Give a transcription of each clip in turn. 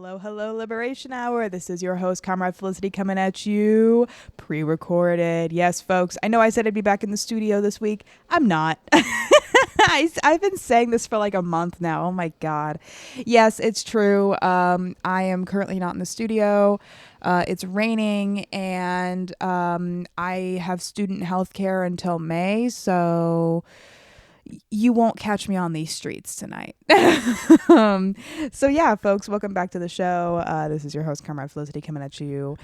Hello, Liberation Hour. This is your host, Comrade Felicity, coming at you pre-recorded. Yes, folks, I know I said I'd be back in the studio this week. I'm not. I've been saying this for like a month now. Oh my God. Yes, it's true. I am currently not in the studio. It's raining and I have student health care until May, so you won't catch me on these streets tonight. So yeah, folks, welcome back to the show. This is your host, Comrade Felicity, coming at you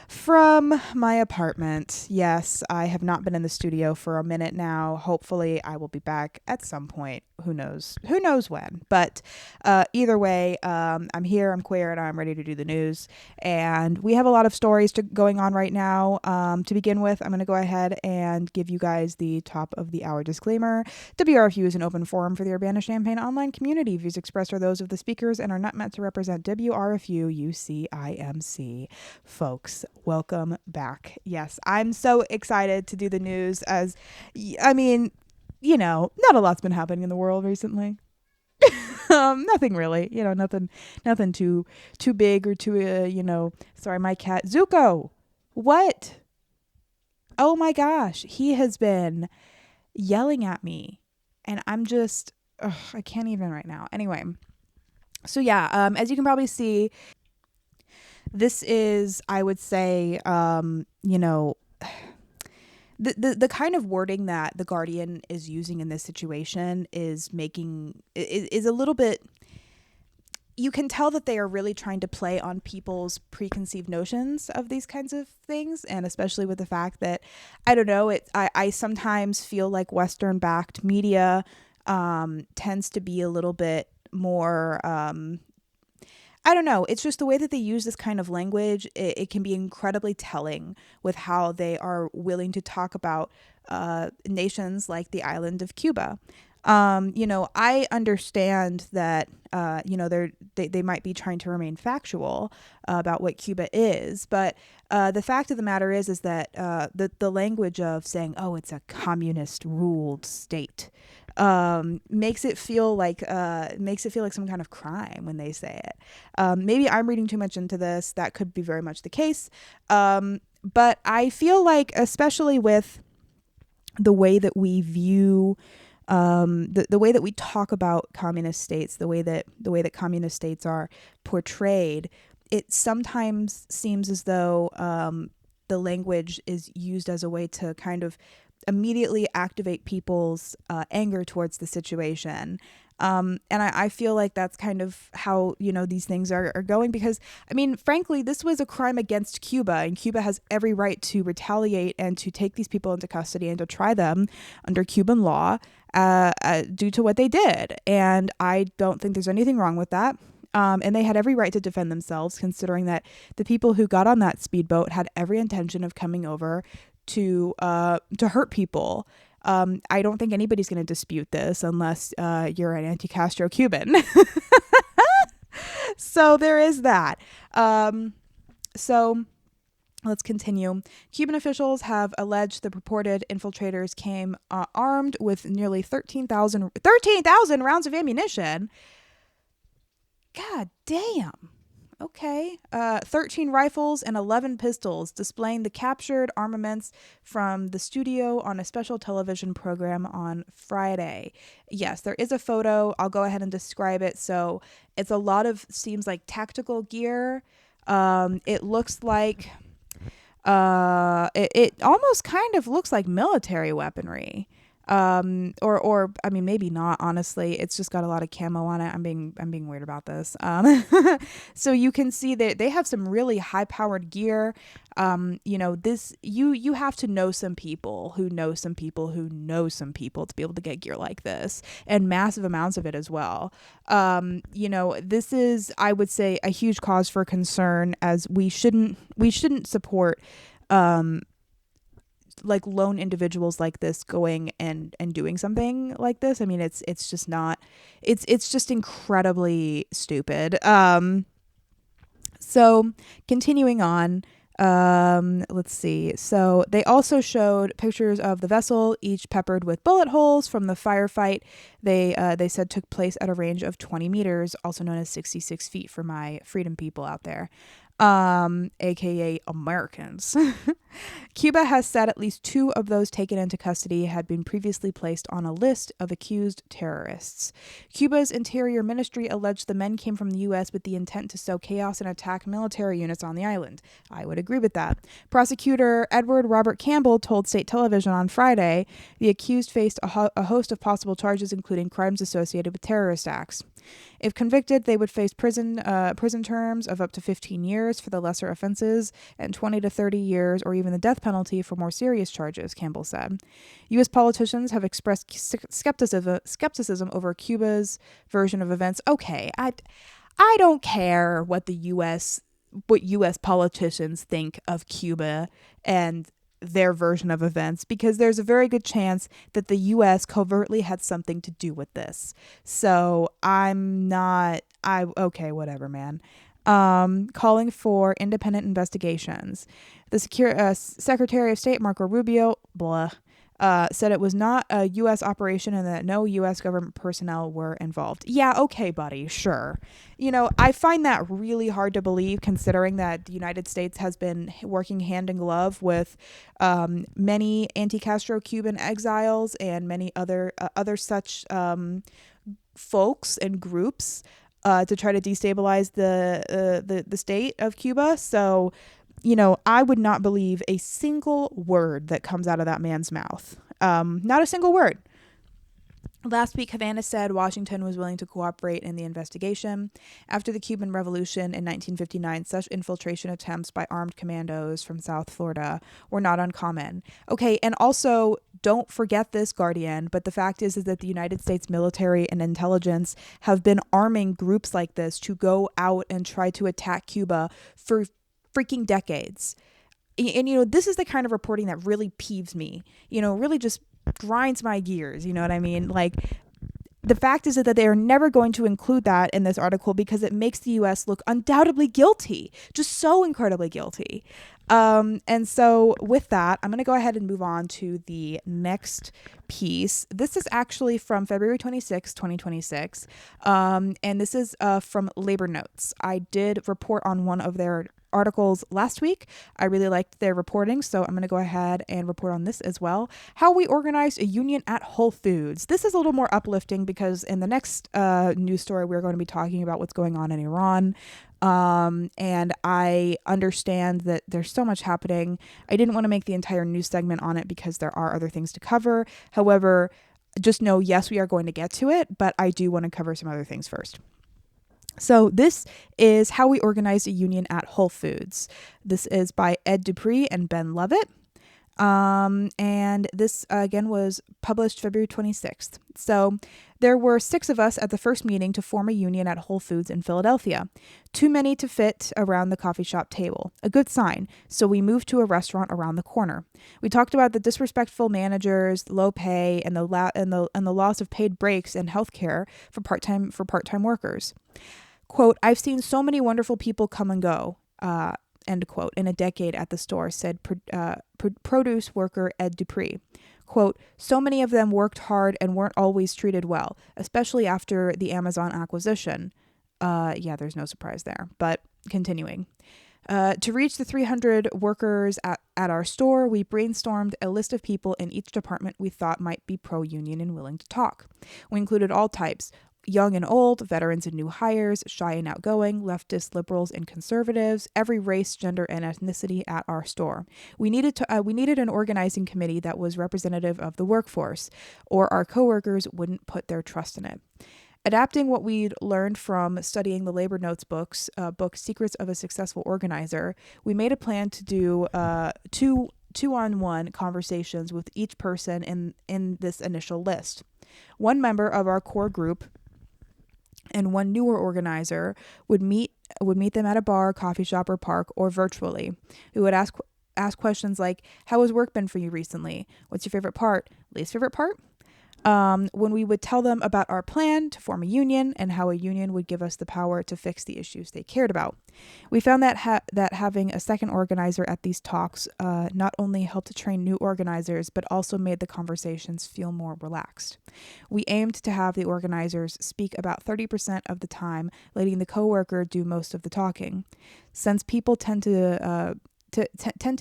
from my apartment. Yes, I have not been in the studio for a minute now. Hopefully I will be back at some point. Who knows when. But either way, I'm here, I'm queer, and I'm ready to do the news. And we have a lot of stories going on right now. To begin with, I'm going to go ahead and give you guys the top of the hour disclaimer. WRFU is an open forum for the Urbana-Champaign online community. Views expressed are those of the speakers and are not meant to represent WRFU UCIMC. Folks, welcome back. Yes, I'm so excited to do the news not a lot's been happening in the world recently. Nothing really, nothing too big or too, sorry, my cat, Zuko. What? Oh my gosh. He has been yelling at me and I'm just, I can't even right now. Anyway. So yeah, as you can probably see, this is, I would say, the kind of wording that The Guardian is using in this situation is a little bit, you can tell that they are really trying to play on people's preconceived notions of these kinds of things. And especially with the fact that, I don't know, I sometimes feel like Western backed media tends to be a little bit more, I don't know. It's just the way that they use this kind of language. It can be incredibly telling with how they are willing to talk about nations like the island of Cuba. I understand that, they might be trying to remain factual about what Cuba is. But the fact of the matter is that the language of saying, oh, it's a communist ruled state, makes it feel like some kind of crime when they say it. Maybe I'm reading too much into this. That could be very much the case. But I feel like, especially with the way that we view, the way that we talk about communist states, the way that communist states are portrayed, it sometimes seems as though the language is used as a way to kind of immediately activate people's anger towards the situation. And I feel like that's kind of how, these things are going, because, frankly, this was a crime against Cuba, and Cuba has every right to retaliate and to take these people into custody and to try them under Cuban law due to what they did. And I don't think there's anything wrong with that. And they had every right to defend themselves, considering that the people who got on that speedboat had every intention of coming over to hurt people. I don't think anybody's going to dispute this unless you're an anti-Castro Cuban. So there is that. So let's continue. Cuban officials have alleged the purported infiltrators came armed with nearly 13,000 rounds of ammunition. God damn. Okay. 13 rifles and 11 pistols, displaying the captured armaments from the studio on a special television program on Friday. Yes, there is a photo. I'll go ahead and describe it. So it's a lot of, seems like tactical gear. It looks like, it almost kind of looks like military weaponry. Maybe not, honestly. It's just got a lot of camo on it. I'm being weird about this. So you can see that they have some really high powered gear. You have to know some people who know some people who know some people to be able to get gear like this, and massive amounts of it as well. This is, I would say, a huge cause for concern, as we shouldn't support, like lone individuals like this going and doing something like this. It's just not, it's just incredibly stupid. So continuing on, Let's see. So they also showed pictures of the vessel, each peppered with bullet holes from the firefight. They said took place at a range of 20 meters, also known as 66 feet for my freedom people out there, aka Americans. Cuba has said at least 2 of those taken into custody had been previously placed on a list of accused terrorists. Cuba's Interior Ministry alleged the men came from the U.S. with the intent to sow chaos and attack military units on the island. I would agree with that. Prosecutor Edward Robert Campbell told state television on Friday the accused faced a host of possible charges, including crimes associated with terrorist acts. If convicted, they would face prison terms of up to 15 years for the lesser offenses and 20 to 30 years or even the death penalty for more serious charges, Campbell said. U.S. politicians have expressed skepticism over Cuba's version of events. Okay, I don't care what U.S. politicians think of Cuba and their version of events, because there's a very good chance that the U.S. covertly had something to do with this. So okay, whatever, man. Calling for independent investigations. The Secretary of State, Marco Rubio, said it was not a U.S. operation and that no U.S. government personnel were involved. Yeah, okay, buddy, sure. I find that really hard to believe, considering that the United States has been working hand in glove with many anti-Castro Cuban exiles and many other such folks and groups to try to destabilize the state of Cuba. So, I would not believe a single word that comes out of that man's mouth. Not a single word. Last week, Havana said Washington was willing to cooperate in the investigation. After the Cuban Revolution in 1959, such infiltration attempts by armed commandos from South Florida were not uncommon. Okay, and also, don't forget this, Guardian, but the fact is that the United States military and intelligence have been arming groups like this to go out and try to attack Cuba for freaking decades. And this is the kind of reporting that really peeves me, really just grinds my gears, you know what I mean? Like, the fact is that they are never going to include that in this article because it makes the U.S. look undoubtedly guilty, just so incredibly guilty. And so with that, I'm going to go ahead and move on to the next piece. This is actually from February 26, 2026. And this is from Labor Notes. I did report on one of their articles last week. I really liked their reporting, so I'm going to go ahead and report on this as well. How we organized a union at Whole Foods. This is a little more uplifting because in the next news story, we're going to be talking about what's going on in Iran. And I understand that there's so much happening. I didn't want to make the entire news segment on it because there are other things to cover. However, just know, yes, we are going to get to it, but I do want to cover some other things first. So this is How We Organized a Union at Whole Foods. This is by Ed Dupree and Ben Lovett. And this, again, was published February 26th. So there were 6 of us at the first meeting to form a union at Whole Foods in Philadelphia. Too many to fit around the coffee shop table. A good sign. So we moved to a restaurant around the corner. We talked about the disrespectful managers, low pay, and the loss of paid breaks and health care for part-time workers. Quote, I've seen so many wonderful people come and go, end quote, in a decade at the store, said produce worker Ed Dupree. Quote, so many of them worked hard and weren't always treated well, especially after the Amazon acquisition. Yeah, there's no surprise there, but continuing. To reach the 300 workers at our store, we brainstormed a list of people in each department we thought might be pro-union and willing to talk. We included all types, young and old, veterans and new hires, shy and outgoing, leftists, liberals, and conservatives, every race, gender, and ethnicity at our store. We needed an organizing committee that was representative of the workforce, or our coworkers wouldn't put their trust in it. Adapting what we'd learned from studying the Labor Notes book Secrets of a Successful Organizer, we made a plan to do two-on-one conversations with each person in this initial list. One member of our core group and one newer organizer would meet them at a bar, coffee shop, or park, or virtually. We would ask questions like, how has work been for you recently? What's your favorite part? Least favorite part? when we would tell them about our plan to form a union and how a union would give us the power to fix the issues they cared about. We found that that having a second organizer at these talks not only helped to train new organizers, but also made the conversations feel more relaxed. We aimed to have the organizers speak about 30% of the time, letting the coworker do most of the talking, since people tend to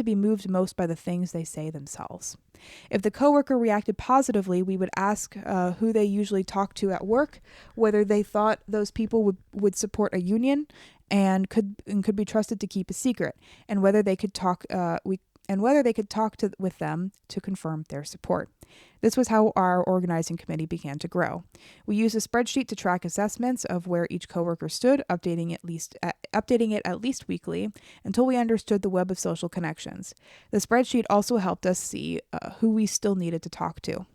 be moved most by the things they say themselves. If the coworker reacted positively, we would ask who they usually talk to at work, whether they thought those people would support a union and could be trusted to keep a secret, and whether they could talk with them to confirm their support. This was how our organizing committee began to grow. We used a spreadsheet to track assessments of where each coworker stood, updating it at least weekly until we understood the web of social connections. The spreadsheet also helped us see who we still needed to talk to.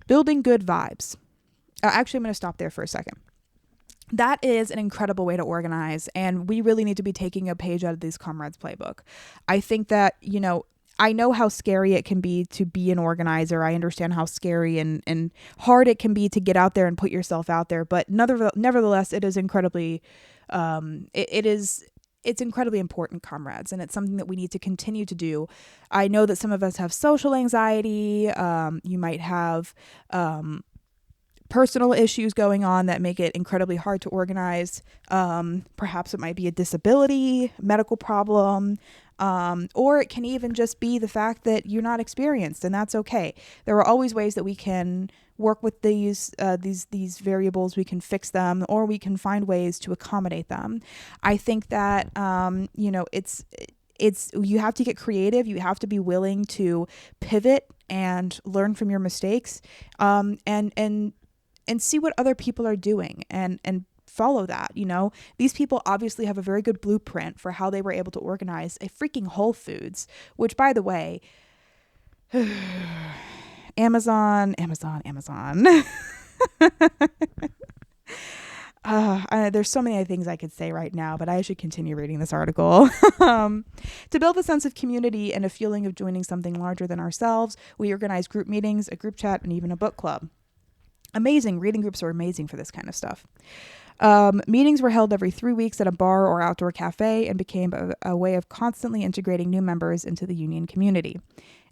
Building good vibes. Actually, I'm going to stop there for a second. That is an incredible way to organize, and we really need to be taking a page out of these Comrades playbook. I think that, I know how scary it can be to be an organizer. I understand how scary and hard it can be to get out there and put yourself out there, but nevertheless, it is incredibly, it's incredibly important, comrades, and it's something that we need to continue to do. I know that some of us have social anxiety. You might have personal issues going on that make it incredibly hard to organize. Perhaps it might be a disability, medical problem, or it can even just be the fact that you're not experienced, and that's okay. There are always ways that we can work with these variables. We can fix them, or we can find ways to accommodate them. I think that it's you have to get creative. You have to be willing to pivot and learn from your mistakes, and see what other people are doing and follow that. These people obviously have a very good blueprint for how they were able to organize a freaking Whole Foods, which, by the way, Amazon. There's so many things I could say right now, but I should continue reading this article. To build a sense of community and a feeling of joining something larger than ourselves, we organized group meetings, a group chat, and even a book club. Amazing. Reading groups are amazing for this kind of stuff. Meetings were held every 3 weeks at a bar or outdoor cafe and became a way of constantly integrating new members into the union community.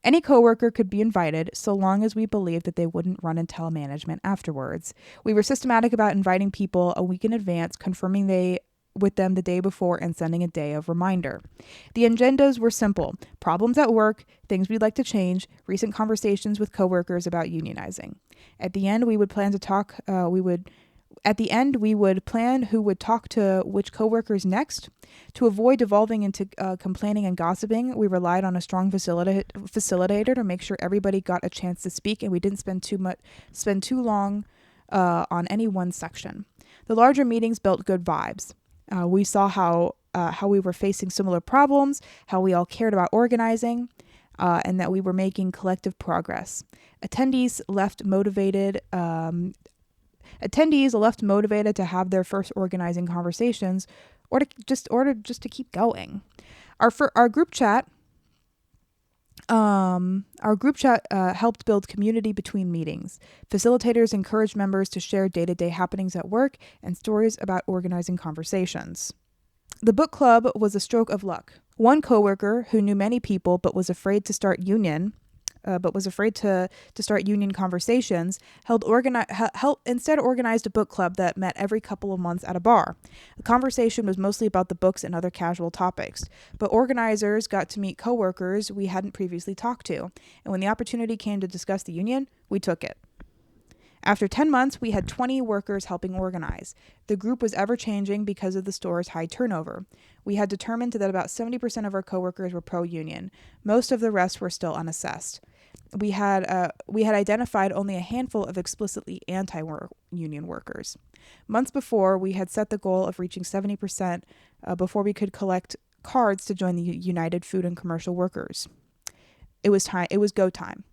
Any coworker could be invited so long as we believed that they wouldn't run and tell management afterwards. We were systematic about inviting people a week in advance, confirming with them the day before, and sending a day of reminder. The agendas were simple: problems at work, things we'd like to change, recent conversations with coworkers about unionizing. At the end, we would plan who would talk to which coworkers next. To avoid devolving into complaining and gossiping, we relied on a strong facilitator to make sure everybody got a chance to speak, and we didn't spend too long on any one section. The larger meetings built good vibes. We saw how we were facing similar problems, how we all cared about organizing, and that we were making collective progress. Attendees left motivated to have their first organizing conversations, or just to keep going. Our group chat helped build community between meetings. Facilitators encouraged members to share day-to-day happenings at work and stories about organizing conversations. The book club was a stroke of luck. One coworker who knew many people but was afraid to start union conversations instead organized a book club that met every couple of months at a bar. The conversation was mostly about the books and other casual topics, but organizers got to meet coworkers we hadn't previously talked to, and when the opportunity came to discuss the union, we took it. After 10 months, we had 20 workers helping organize. The group was ever-changing because of the store's high turnover. We had determined that about 70% of our coworkers were pro-union. Most of the rest were still unassessed. We had identified only a handful of explicitly anti-union workers. Months before, we had set the goal of reaching 70% before we could collect cards to join the United Food and Commercial Workers. It was go time.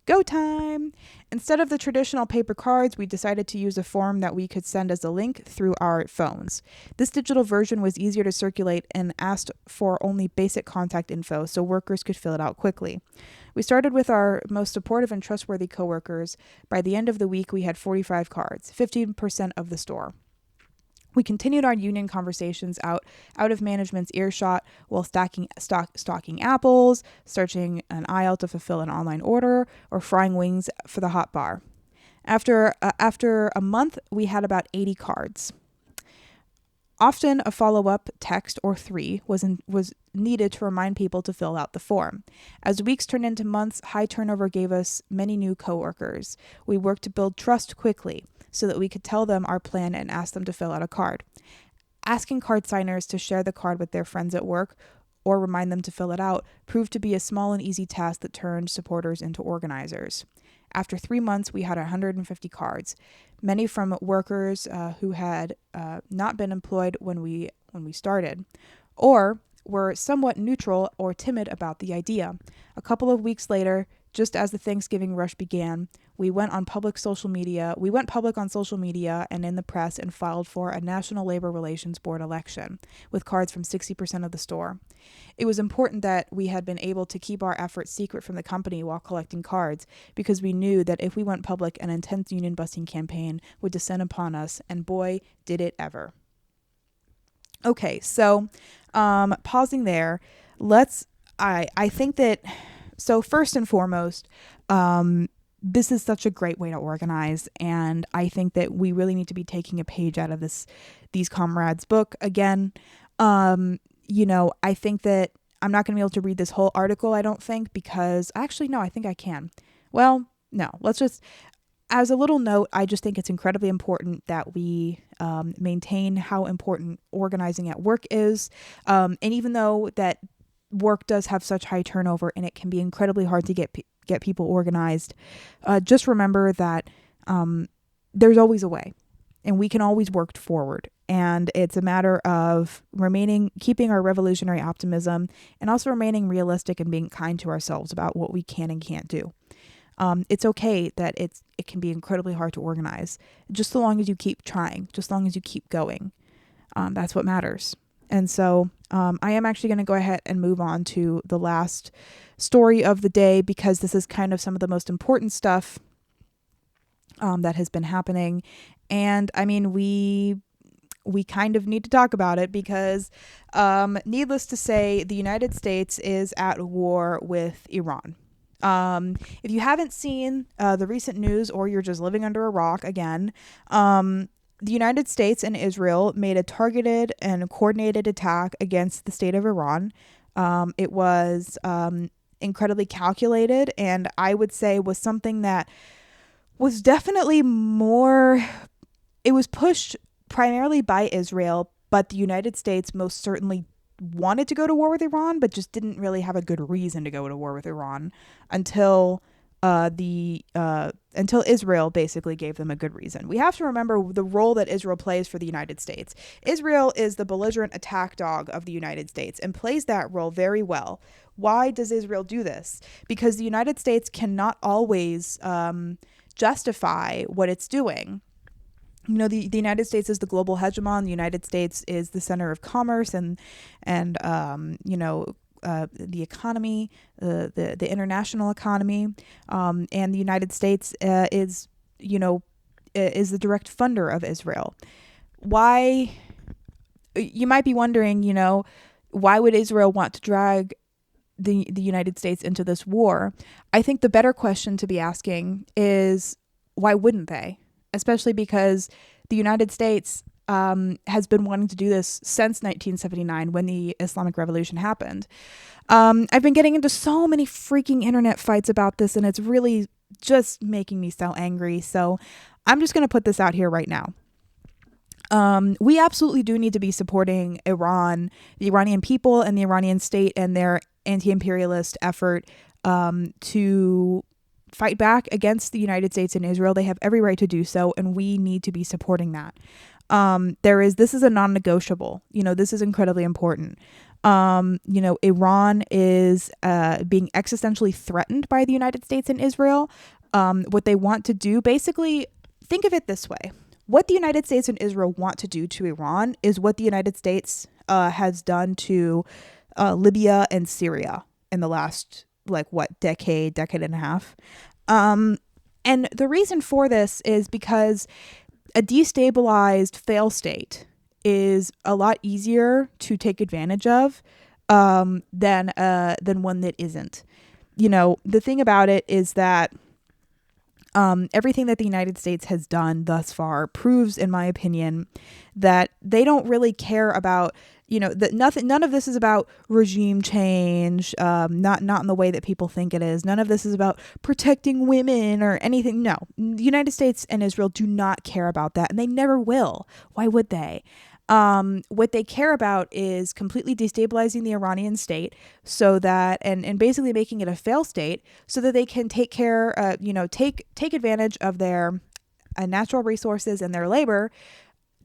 Go time! Instead of the traditional paper cards, we decided to use a form that we could send as a link through our phones. This digital version was easier to circulate and asked for only basic contact info so workers could fill it out quickly. We started with our most supportive and trustworthy coworkers. By the end of the week, we had 45 cards, 15% of the store. We continued our union conversations out of management's earshot while stocking apples, searching an aisle to fulfill an online order, or frying wings for the hot bar. After a month, we had about 80 cards. Often a follow-up text or 3 was needed to remind people to fill out the form. As weeks turned into months, high turnover gave us many new coworkers. We worked to build trust quickly so that we could tell them our plan and ask them to fill out a card. Asking card signers to share the card with their friends at work or remind them to fill it out proved to be a small and easy task that turned supporters into organizers. After 3 months, we had 150 cards, many from workers who had not been employed when we started, or were somewhat neutral or timid about the idea. A couple of weeks later, just as the Thanksgiving rush began, we went public on social media and in the press and filed for a National Labor Relations Board election with cards from 60% of the store. It was important that we had been able to keep our efforts secret from the company while collecting cards, because we knew that if we went public, an intense union busting campaign would descend upon us, and boy, did it ever. Okay, so pausing there, I think that, so first and foremost, this is such a great way to organize, and I think that we really need to be taking a page out of these comrades' book. Again, I think that I'm not going to be able to read this whole article, I don't think, because actually, no, I think I can. Well, no, let's just, as a little note, I just think it's incredibly important that we maintain how important organizing at work is. And even though that work does have such high turnover and it can be incredibly hard to get people organized, just remember that there's always a way, and we can always work forward. And it's a matter of keeping our revolutionary optimism, and also remaining realistic and being kind to ourselves about what we can and can't do. It's okay that it can be incredibly hard to organize, just so long as you keep trying, just as long as you keep going. That's what matters. And so I am actually going to go ahead and move on to the last story of the day, because this is kind of some of the most important stuff that has been happening. And I mean, we kind of need to talk about it because, needless to say, the United States is at war with Iran. If you haven't seen the recent news, or you're just living under a rock again, the United States and Israel made a targeted and coordinated attack against the state of Iran. It was incredibly calculated, and I would say was something that was definitely it was pushed primarily by Israel, but the United States most certainly wanted to go to war with Iran, but just didn't really have a good reason to go to war with Iran until Israel basically gave them a good reason. We have to remember the role that Israel plays for the United States. Israel is the belligerent attack dog of the United States and plays that role very well. Why does Israel do this? Because the United States cannot always justify what it's doing. You know, the United States is the global hegemon. The United States is the center of commerce and the economy, the international economy, and the United States is the direct funder of Israel. Why? You might be wondering, why would Israel want to drag the United States into this war? I think the better question to be asking is, why wouldn't they? Especially because the United States has been wanting to do this since 1979, when the Islamic Revolution happened. I've been getting into so many freaking internet fights about this, and it's really just making me so angry. So I'm just going to put this out here right now. We absolutely do need to be supporting Iran, the Iranian people, and the Iranian state and their anti-imperialist effort to fight back against the United States and Israel. They have every right to do so, and we need to be supporting that. This is a non-negotiable. This is incredibly important. Iran is being existentially threatened by the United States and Israel. What they want to do, basically, think of it this way. What the United States and Israel want to do to Iran is what the United States has done to Libya and Syria in the last, decade and a half. And the reason for this is because a destabilized fail state is a lot easier to take advantage of than one that isn't. The thing about it is that everything that the United States has done thus far proves, in my opinion, that they don't really care about, that none of this is about regime change, not in the way that people think it is. None of this is about protecting women or anything. No, the United States and Israel do not care about that, and they never will. Why would they? What they care about is completely destabilizing the Iranian state so that, and basically making it a fail state so that they can take advantage of their natural resources and their labor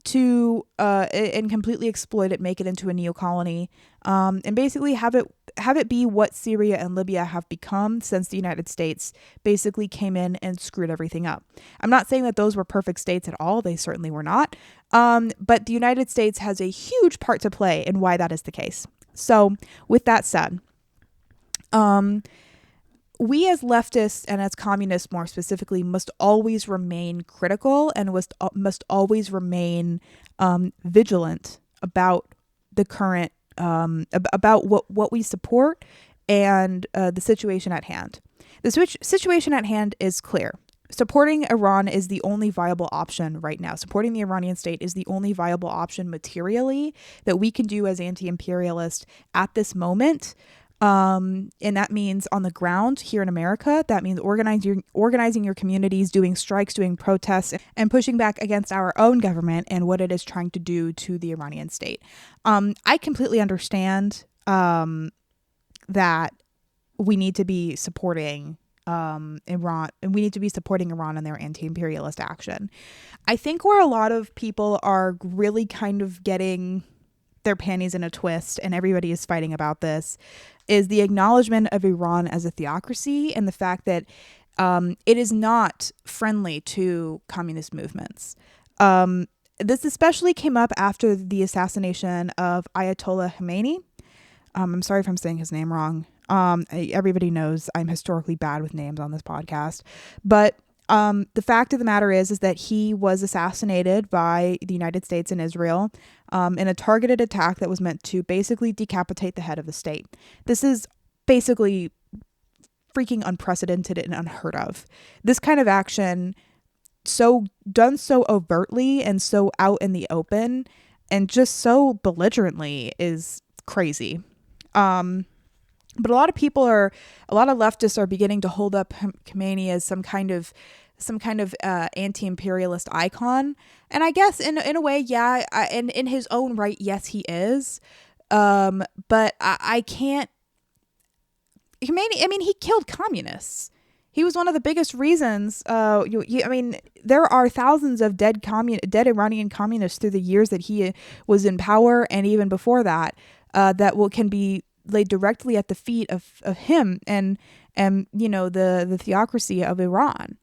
to and completely exploit it, make it into a neo-colony, and basically have it be what Syria and Libya have become since the United States basically came in and screwed everything up. I'm not saying that those were perfect states at all. They certainly were not. But the United States has a huge part to play in why that is the case. So with that said, we as leftists and as communists more specifically must always remain critical and must always remain vigilant about the current, about what we support and the situation at hand. The situation at hand is clear. Supporting Iran is the only viable option right now. Supporting the Iranian state is the only viable option materially that we can do as anti-imperialists at this moment. And that means on the ground here in America. That means organizing your communities, doing strikes, doing protests, and pushing back against our own government and what it is trying to do to the Iranian state. I completely understand that we need to be supporting Iran, and we need to be supporting Iran in their anti-imperialist action. I think where a lot of people are really kind of getting their panties in a twist, and everybody is fighting about this, is the acknowledgement of Iran as a theocracy and the fact that it is not friendly to communist movements. This especially came up after the assassination of Ayatollah Khomeini. I'm sorry if I'm saying his name wrong. Everybody knows I'm historically bad with names on this podcast, but the fact of the matter is that he was assassinated by the United States and Israel in a targeted attack that was meant to basically decapitate the head of the state. This is basically freaking unprecedented and unheard of. This kind of action, done so overtly and so out in the open and just so belligerently, is crazy. But a lot of leftists are beginning to hold up Khomeini as some kind of anti-imperialist icon. And I guess in a way, yeah, and in his own right, yes, he is. But I can't. Khomeini, I mean, he killed communists. He was one of the biggest reasons. I mean, there are thousands of dead Iranian communists through the years that he was in power, and even before that, can be laid directly at the feet of him and the theocracy of Iran.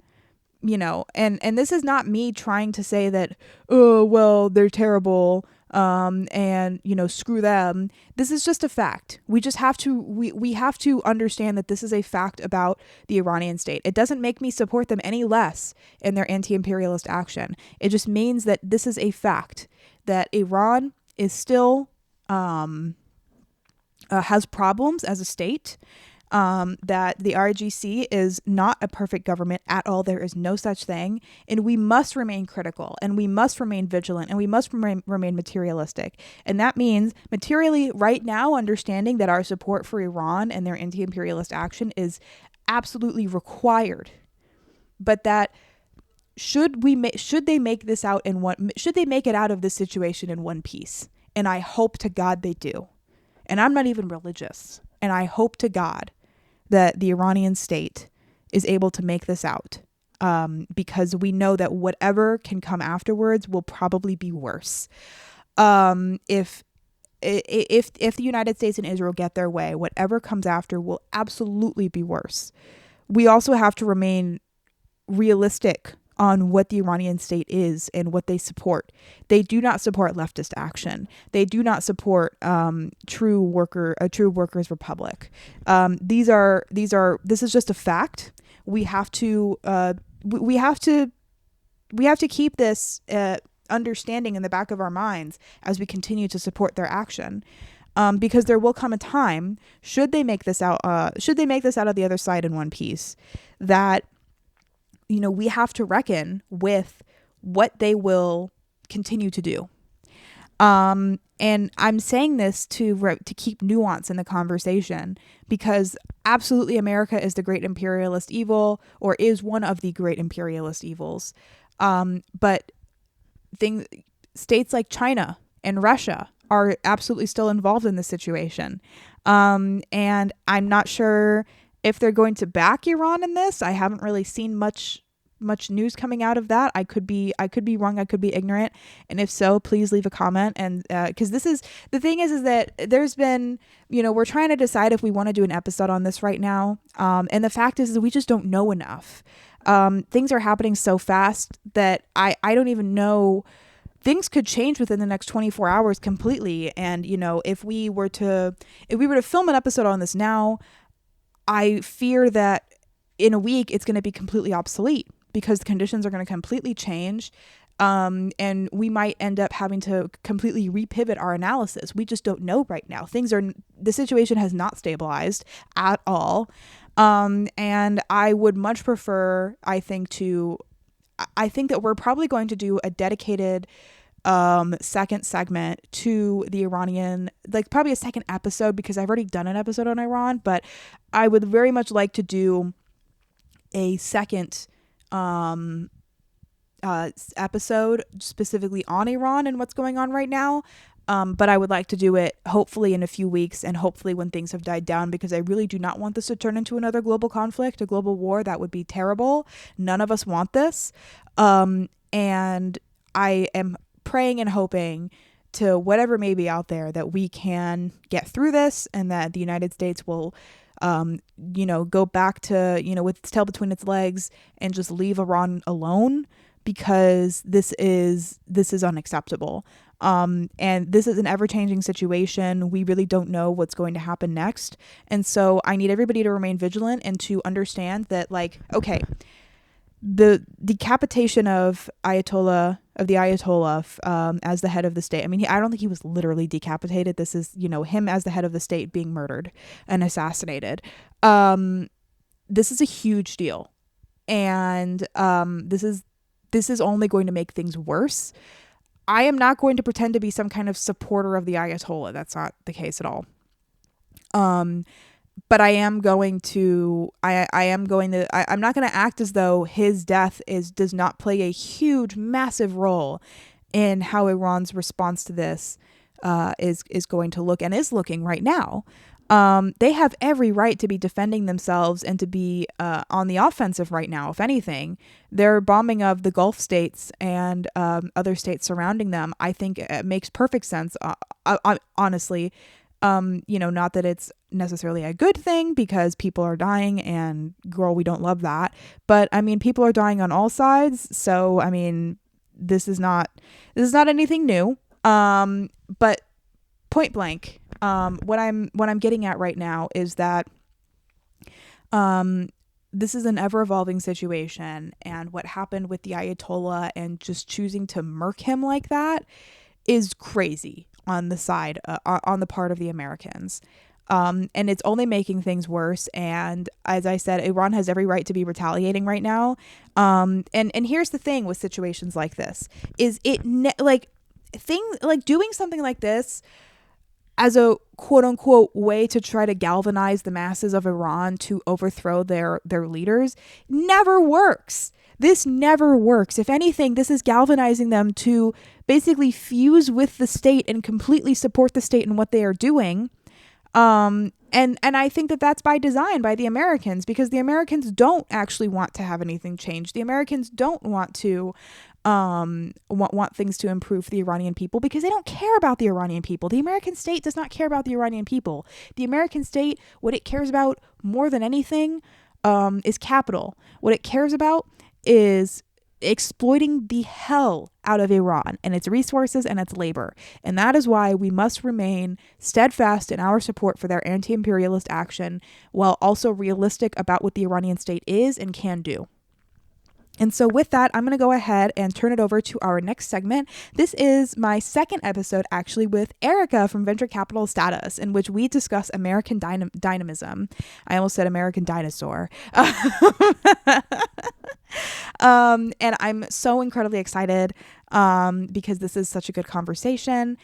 And this is not me trying to say that, oh, well, they're terrible, and screw them. This is just a fact. We just have to we have to understand that this is a fact about the Iranian state. It doesn't make me support them any less in their anti-imperialist action. It just means that this is a fact, that Iran is still has problems as a state, that the RGC is not a perfect government at all. There is no such thing. And we must remain critical, and we must remain vigilant, and we must remain materialistic. And that means materially right now understanding that our support for Iran and their anti-imperialist action is absolutely required. But that should they make it out of this situation in one piece? And I hope to God they do. And I'm not even religious. And I hope to God that the Iranian state is able to make this out, because we know that whatever can come afterwards will probably be worse. If if the United States and Israel get their way, whatever comes after will absolutely be worse. We also have to remain realistic on what the Iranian state is and what they support. They do not support leftist action. They do not support a true workers' republic. This is just a fact. We have to keep this understanding in the back of our minds as we continue to support their action. Because there will come a time, should they make this out of the other side in one piece, that we have to reckon with what they will continue to do. And I'm saying this to keep nuance in the conversation, because absolutely America is the great imperialist evil, or is one of the great imperialist evils. But states like China and Russia are absolutely still involved in this situation. And I'm not sure if they're going to back Iran in this. I haven't really seen much news coming out of that. I could be wrong. I could be ignorant. And if so, please leave a comment. And because this is the thing is that there's been, we're trying to decide if we want to do an episode on this right now. And the fact is we just don't know enough. Things are happening so fast that I don't even know. Things could change within the next 24 hours completely. And, if we were to film an episode on this now, I fear that in a week it's going to be completely obsolete, because the conditions are going to completely change. And we might end up having to completely repivot our analysis. We just don't know right now. The situation has not stabilized at all. And I would much prefer, I think that we're probably going to do a dedicated second segment to the Iranian, like probably a second episode, because I've already done an episode on Iran, but I would very much like to do a second episode specifically on Iran and what's going on right now. But I would like to do it hopefully in a few weeks, and hopefully when things have died down, because I really do not want this to turn into another global conflict, a global war. That would be terrible. None of us want this. And I am praying and hoping to whatever may be out there that we can get through this, and that the United States will go back to, with its tail between its legs and just leave Iran alone, because this is unacceptable. And this is an ever-changing situation. We really don't know what's going to happen next. And so I need everybody to remain vigilant and to understand that, the decapitation of the Ayatollah as the head of the state. I mean, I don't think he was literally decapitated. This is, him as the head of the state being murdered and assassinated. This is a huge deal. And this is only going to make things worse. I am not going to pretend to be some kind of supporter of the Ayatollah. That's not the case at all. But I am going to, I'm not going to act as though his death does not play a huge, massive role in how Iran's response to this is going to look, and is looking right now. They have every right to be defending themselves and to be on the offensive right now. If anything, their bombing of the Gulf states and other states surrounding them, I think it makes perfect sense. Honestly, not that it's necessarily a good thing, because people are dying, and girl, we don't love that. But I mean, people are dying on all sides. So I mean, this is not anything new. But point blank, what I'm getting at right now is that this is an ever-evolving situation, and what happened with the Ayatollah and just choosing to murk him like that is crazy on the part of the Americans. And it's only making things worse. And as I said, Iran has every right to be retaliating right now. And here's the thing with situations like this, is doing something like this as a quote unquote way to try to galvanize the masses of Iran to overthrow their leaders never works. This never works. If anything, this is galvanizing them to basically fuse with the state and completely support the state in what they are doing. And I think that that's by design by the Americans, because the Americans don't actually want to have anything change. The Americans don't want to want things to improve for the Iranian people because they don't care about the Iranian people. The American state does not care about the Iranian people. The American state, what it cares about more than anything, is capital. What it cares about is exploiting the hell out of Iran and its resources and its labor. And that is why we must remain steadfast in our support for their anti-imperialist action while also realistic about what the Iranian state is and can do. And so with that, I'm going to go ahead and turn it over to our next segment. This is my second episode, actually, with Erica from Venture Capital Status, in which we discuss American Dynamism. I almost said American Dinosaur. And I'm so incredibly excited because this is such a good conversation.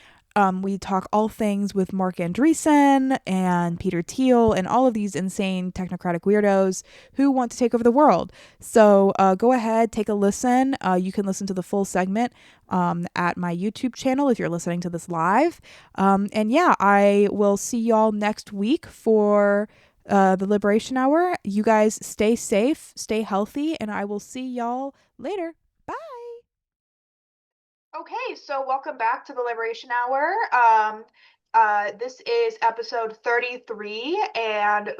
We talk all things with Mark Andreessen and Peter Thiel and all of these insane technocratic weirdos who want to take over the world. So go ahead, take a listen. You can listen to the full segment at my YouTube channel if you're listening to this live. And yeah, I will see y'all next week for the Liberation Hour. You guys stay safe, stay healthy, and I will see y'all later. Bye. Okay, so welcome back to the Liberation Hour. This is episode 33, and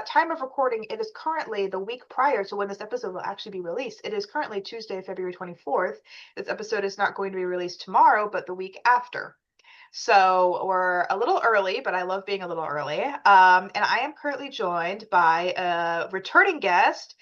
time of recording, it is currently the week prior to when this episode will actually be released. It is currently Tuesday, February 24th. This episode is not going to be released tomorrow, but the week after. So we're a little early, but I love being a little early. And I am currently joined by a returning guest,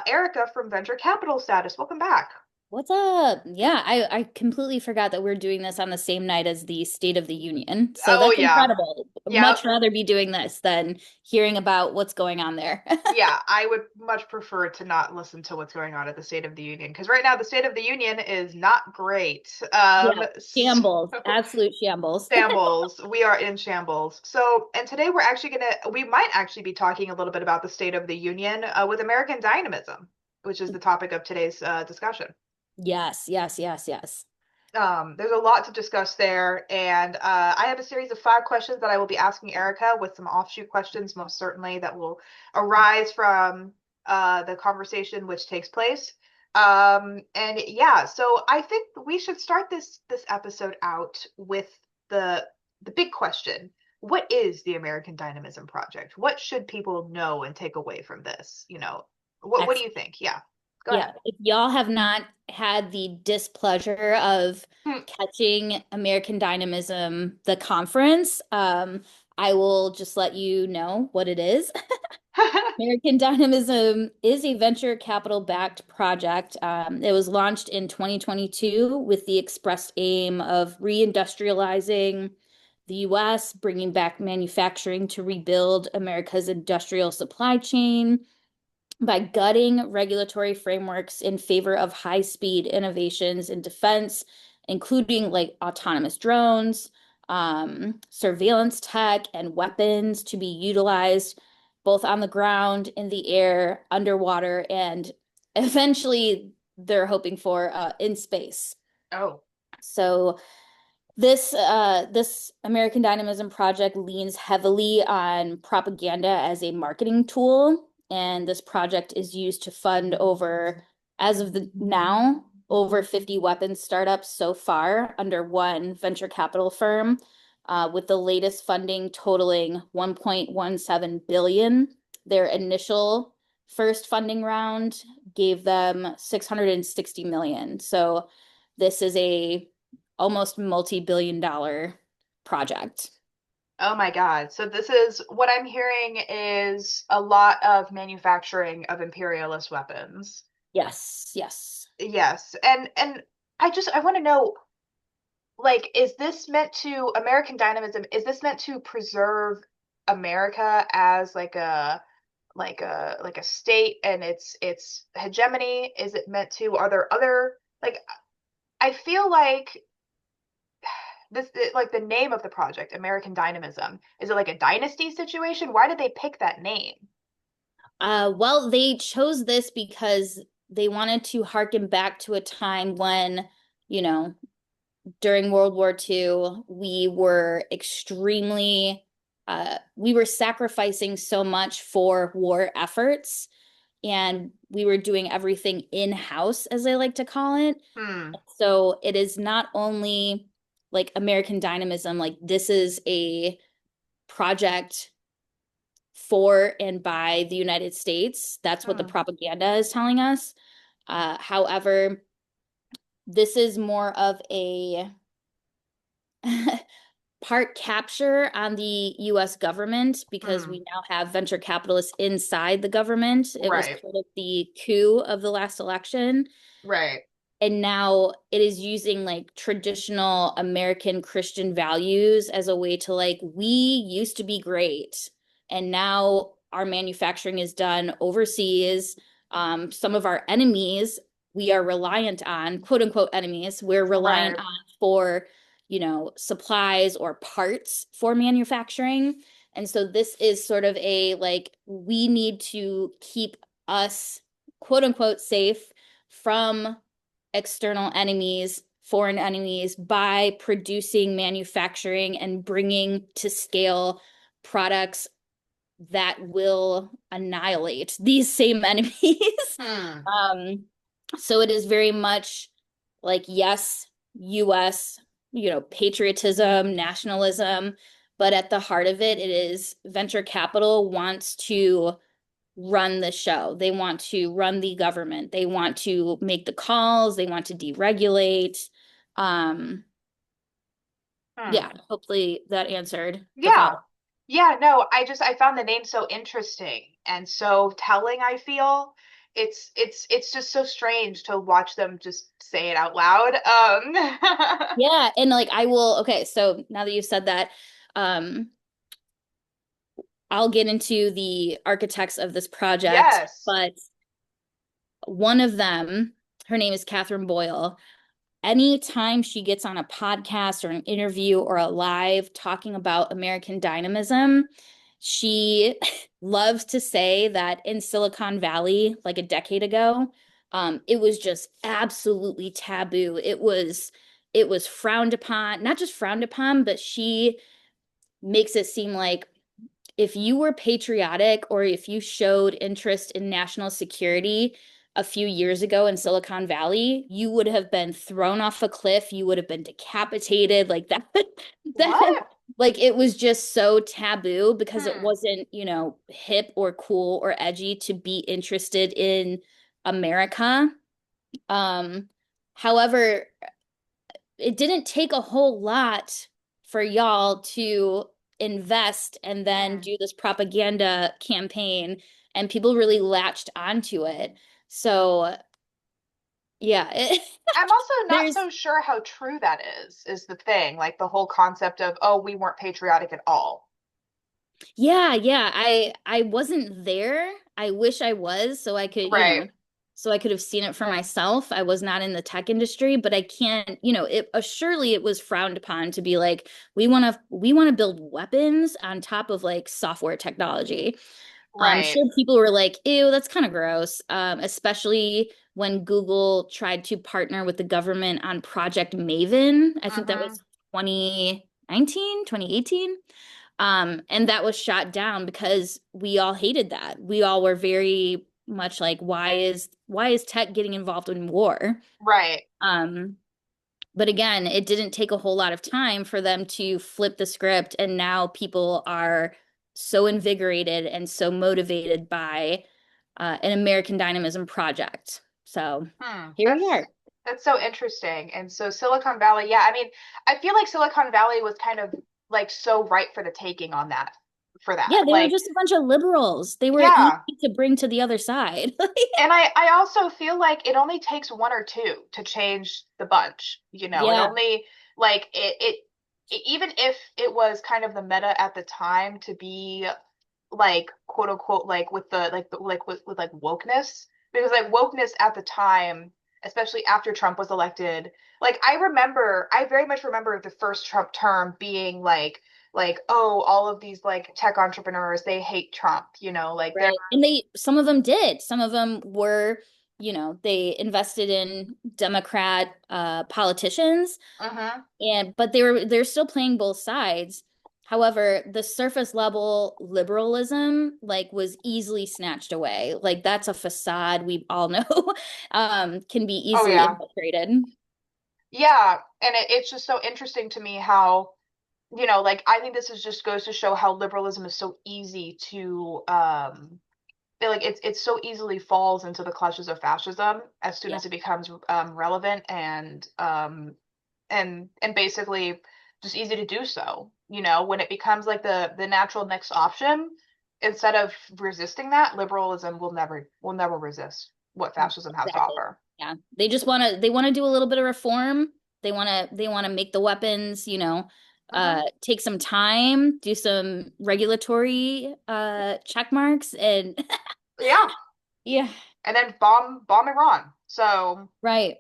Erica from Venture Capital Status. Welcome back. What's up? Yeah, I completely forgot that we're doing this on the same night as the State of the Union. So Oh that's yeah. incredible. Yep. Much rather be doing this than hearing about what's going on there. Yeah, I would much prefer to not listen to what's going on at the State of the Union because right now the State of the Union is not great. Yeah, shambles, absolute shambles. Shambles. We are in shambles. So, and today we might actually be talking a little bit about the State of the Union with American Dynamism, which is the topic of today's discussion. Yes, yes, yes, yes. There's a lot to discuss there, and I have a series of 5 questions that I will be asking Erica with some offshoot questions, most certainly, that will arise from the conversation which takes place. And yeah, so I think we should start this episode out with the big question. What is the American Dynamism Project? What should people know and take away from this? What do you think? Yeah, go Yeah, ahead. if y'all have not had the displeasure of catching American Dynamism, the conference, I will just let you know what it is. American Dynamism is a venture capital backed project. It was launched in 2022 with the expressed aim of reindustrializing the US, bringing back manufacturing to rebuild America's industrial supply chain by gutting regulatory frameworks in favor of high-speed innovations in defense, including like autonomous drones, surveillance tech, and weapons to be utilized both on the ground, in the air, underwater, and eventually they're hoping for in space. Oh. So this American Dynamism project leans heavily on propaganda as a marketing tool, and this project is used to fund as of now, over 50 weapons startups so far under one venture capital firm, with the latest funding totaling 1.17 billion. Their initial first funding round gave them 660 million. So this is a almost multi-billion-dollar project. Oh my God. So this is what I'm hearing is a lot of manufacturing of imperialist weapons. Yes, yes. Yes. And I want to know, like, is this meant to American Dynamism, is this meant to preserve America as like a state and its hegemony? Is it meant to, are there other, like, I feel like this, like, the name of the project, American Dynamism, is it like a dynasty situation? Why did they pick that name? Well, they chose this because they wanted to harken back to a time when, you know, during World War II, we were sacrificing so much for war efforts. and we were doing everything in-house, as I like to call it. Hmm. So it is not only like American Dynamism, like this is a project for and by the United States. That's what the Hmm. propaganda is telling us. However, this is more of a part capture on the US government because Hmm. we now have venture capitalists inside the government. It was Right. part of the coup of the last election. Right. And now it is using like traditional American Christian values as a way to like, we used to be great. And now our manufacturing is done overseas. Some of our enemies we are reliant on, quote unquote enemies, we're reliant Right. on for, supplies or parts for manufacturing. And so this is sort of a like, we need to keep us, quote unquote, safe from external enemies, foreign enemies, by producing, manufacturing, and bringing to scale products that will annihilate these same enemies. Hmm. um, so it is very much like, yes, US, patriotism, nationalism, but at the heart of it, it is venture capital wants to run the show. They want to run the government. They want to make the calls. They want to deregulate. Um, Hmm. yeah, hopefully that answered the Yeah. follow. Yeah, no, I found the name so interesting and so telling, I feel. It's just so strange to watch them just say it out loud. Yeah, and like I will, okay, so now that you've said that, um, I'll get into the architects of this project, Yes. but one of them, her name is Catherine Boyle. Anytime she gets on a podcast or an interview or a live talking about American dynamism, she loves to say that in Silicon Valley, like a decade ago, it was just absolutely taboo. It was frowned upon, not just frowned upon, but she makes it seem like if you were patriotic or if you showed interest in national security a few years ago in Silicon Valley, you would have been thrown off a cliff, you would have been decapitated like that. that What? like it was just so taboo because it Hmm. wasn't, hip or cool or edgy to be interested in America. Um, However, it didn't take a whole lot for y'all to invest and then Hmm. do this propaganda campaign, and people really latched onto it. So, yeah, I'm also not there's so sure how true that is the thing. Like the whole concept of, oh, we weren't patriotic at all. yeah, I wasn't there. I wish I was so I could, Right. so I could have seen it for myself. I was not in the tech industry, but I can't, it surely it was frowned upon to be like, we want to build weapons on top of like software technology. I'm Right. sure people were like, ew, that's kind of gross. Especially when Google tried to partner with the government on Project Maven. I think that Mm-hmm. was 2019, 2018. And that was shot down because we all hated that. We all were very much like, why is tech getting involved in war? Right. Um, but again, it didn't take a whole lot of time for them to flip the script, and now people are so invigorated and so motivated by an American Dynamism project. So Hmm. here we are. That's so interesting. And so Silicon Valley, yeah, I mean, I feel like Silicon Valley was kind of like so right for the taking on that, for that. Yeah, they were Like, just a bunch of liberals. They were easy yeah. to bring to the other side. And I also feel like it only takes one or two to change the bunch, you know. It Yeah, only like even if it was kind of the meta at the time to be like quote unquote like with the like with like wokeness, because like wokeness at the time, especially after Trump was elected, like I very much remember the first Trump term being like, oh, all of these like tech entrepreneurs, they hate Trump, you know, like they're right. And some of them did. Some of them were, they invested in Democrat politicians, uh-huh. but they're still playing both sides. However, the surface level liberalism like was easily snatched away. Like that's a facade we all know can be Oh easily yeah. infiltrated. Yeah, and it's just so interesting to me how, like I think this is just goes to show how liberalism is so easy to like it's so easily falls into the clutches of fascism as soon Yeah. as it becomes relevant and basically just easy to do so. When it becomes like the natural next option, instead of resisting that, liberalism will never resist what fascism has to Exactly. offer. Yeah. They want to do a little bit of reform. They want to make the weapons, Hmm. take some time, do some regulatory check marks and Yeah, yeah. and then bomb Iran. Right.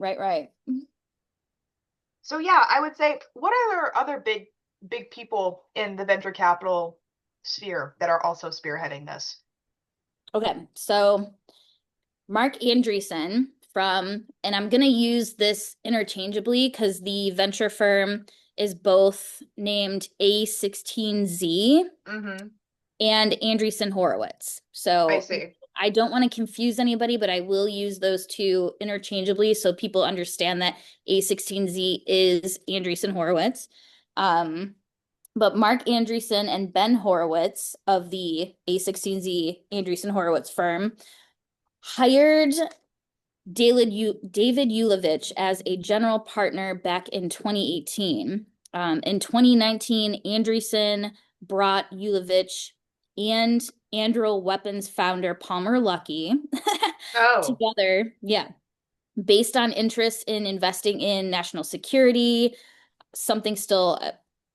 So yeah, I would say what are other big people in the venture capital sphere that are also spearheading this? Okay. So Mark Andreessen and I'm going to use this interchangeably because the venture firm is both named A16Z Mm-hmm. and Andreessen Horowitz. I So see. I don't want to confuse anybody, but I will use those two interchangeably so people understand that A16Z is Andreessen Horowitz. Um, but Mark Andreessen and Ben Horowitz of the A16Z Andreessen Horowitz firm hired David Ulevich as a general partner back in 2018. In 2019, Andreessen brought Ulevich and Anduril Weapons founder Palmer Luckey Oh. together, yeah, based on interest in investing in national security, something still,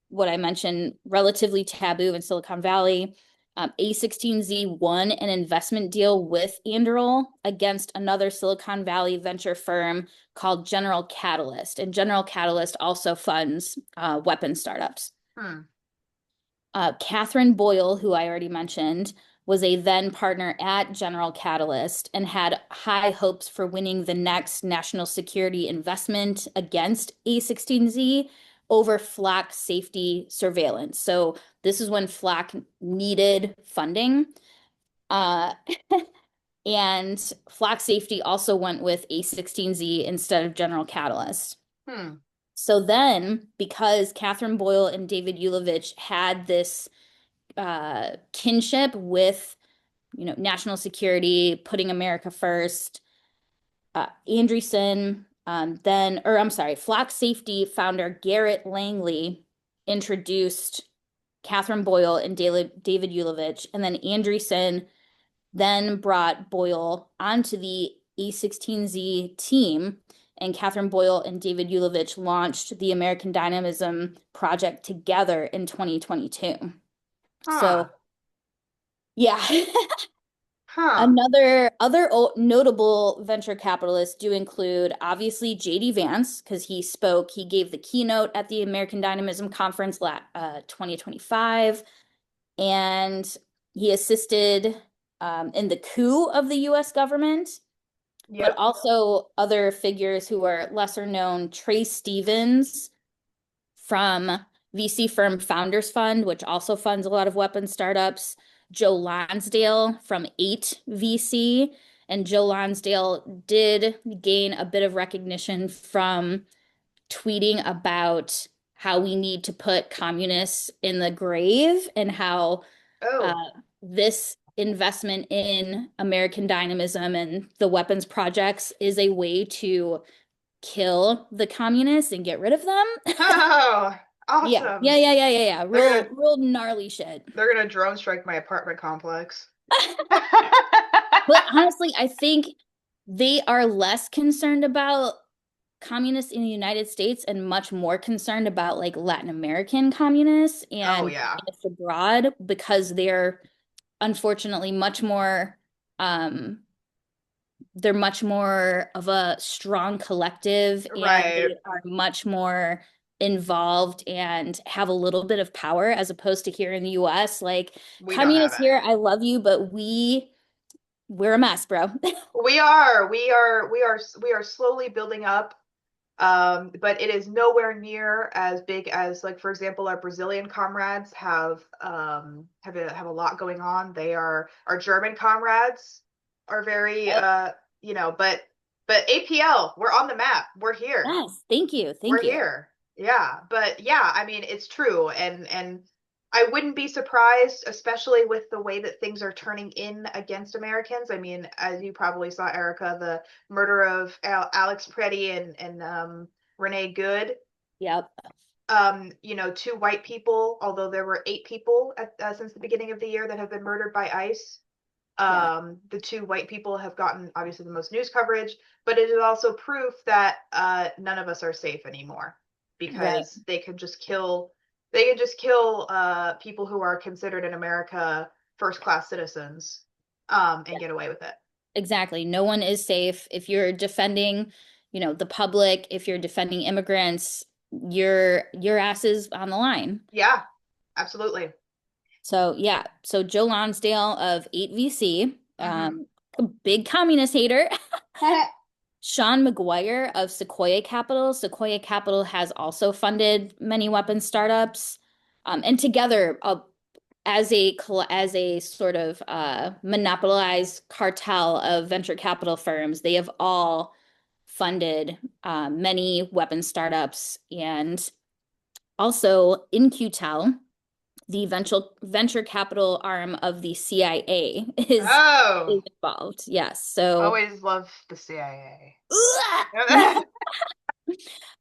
what I mentioned, relatively taboo in Silicon Valley. A16Z won an investment deal with Anduril against another Silicon Valley venture firm called General Catalyst. And General Catalyst also funds weapon startups. Hmm. Catherine Boyle, who I already mentioned, was a then partner at General Catalyst and had high hopes for winning the next national security investment against A16Z over flak safety surveillance. So this is when flak needed funding. Uh, and flak safety also went with A16Z instead of General Catalyst. Hmm. So then, because Catherine Boyle and David Ulevich had this kinship with, national security, putting America first. Andreessen, I'm sorry, Flock Safety founder Garrett Langley introduced Catherine Boyle and David Ulevich, and then Andreessen then brought Boyle onto the A16Z team, and Catherine Boyle and David Ulevich launched the American Dynamism project together in 2022. Huh. So yeah. Huh. Other notable venture capitalists do include obviously JD Vance because he gave the keynote at the American Dynamism conference 2025, and he assisted in the coup of the US government, but Yep. also other figures who are lesser known. Trace Stevens from VC firm Founders Fund, which also funds a lot of weapon startups. Joe Lonsdale from 8 VC. And Joe Lonsdale did gain a bit of recognition from tweeting about how we need to put communists in the grave and how uh, Oh. this investment in American Dynamism and the weapons projects is a way to kill the communists and get rid of them. Oh. Awesome. Yeah. They're Real, gonna real gnarly shit. they're gonna drone strike my apartment complex. But honestly, I think they are less concerned about communists in the United States and much more concerned about like Latin American communists Oh and yeah. communists abroad because unfortunately um they're much more of a strong collective and Right. they are much more involved and have a little bit of power as opposed to here in the US. Like, We don't have communists here, any. I love you, but we're a mess, bro. We are slowly building up. But it is nowhere near as big as, like, for example, our Brazilian comrades have a lot going on. They are Our German comrades are very Yep. but APL, we're on the map. We're here. Yes, thank you. We're Thank you. here. Yeah, but yeah, I mean, it's true, and I wouldn't be surprised, especially with the way that things are turning in against Americans. I mean, as you probably saw, Erica, the murder of Alex Preddy and Renee Good. Yep. Two white people, although there were 8 people since the beginning of the year that have been murdered by ICE. Yeah. The 2 white people have gotten obviously the most news coverage, but it is also proof that none of us are safe anymore Right. because they can just kill people who are considered in America first class citizens and get away with it. Exactly. No one is safe. If you're defending, the public, if you're defending immigrants, your ass is on the line. Yeah, absolutely. So yeah. So Joe Lonsdale of 8VC, Mm-hmm. a big communist hater. Sean McGuire of Sequoia Capital. Sequoia Capital has also funded many weapons startups. And together, as a sort of monopolized cartel of venture capital firms, they have all funded many weapons startups. And also InQtel, the venture capital arm of the CIA, is Oh, involved. Yes. So always love the CIA.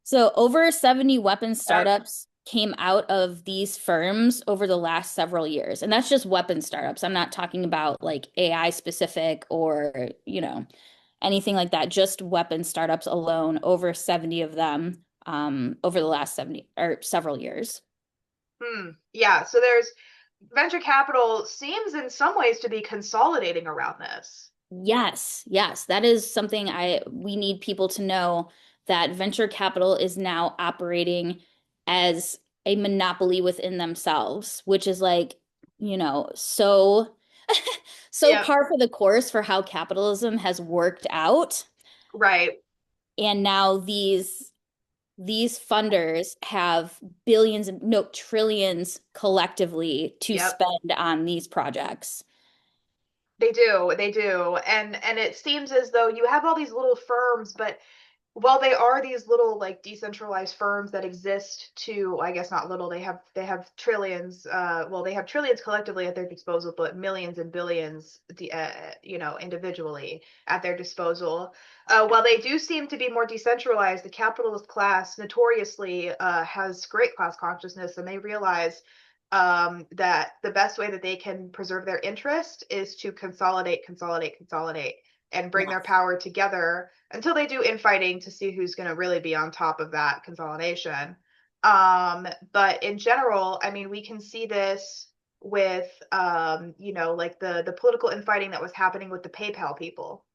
So over 70 weapons Yep. startups came out of these firms over the last several years. And that's just weapon startups. I'm not talking about like AI specific or, anything like that. Just weapon startups alone, over 70 of them over the last 70 or several years. Yeah, so there's venture capital seems in some ways to be consolidating around this. Yes, yes, that is something we need people to know that venture capital is now operating as a monopoly within themselves, which is like, so so Yep. par for the course for how capitalism has worked out. Right. And now these funders have billions and no trillions collectively to Yep. spend on these projects. They do. They do. And it seems as though you have all these little firms, but while they are these little like decentralized firms that exist to, I guess not little, they have trillions, they have trillions collectively at their disposal, but millions and billions individually at their disposal. While they do seem to be more decentralized, the capitalist class notoriously has great class consciousness, and they realize that the best way that they can preserve their interest is to consolidate, consolidate, consolidate, and bring their Yes. power together until they do infighting to see who's going to really be on top of that consolidation. But in general, I mean, we can see this with, like the political infighting that was happening with the PayPal people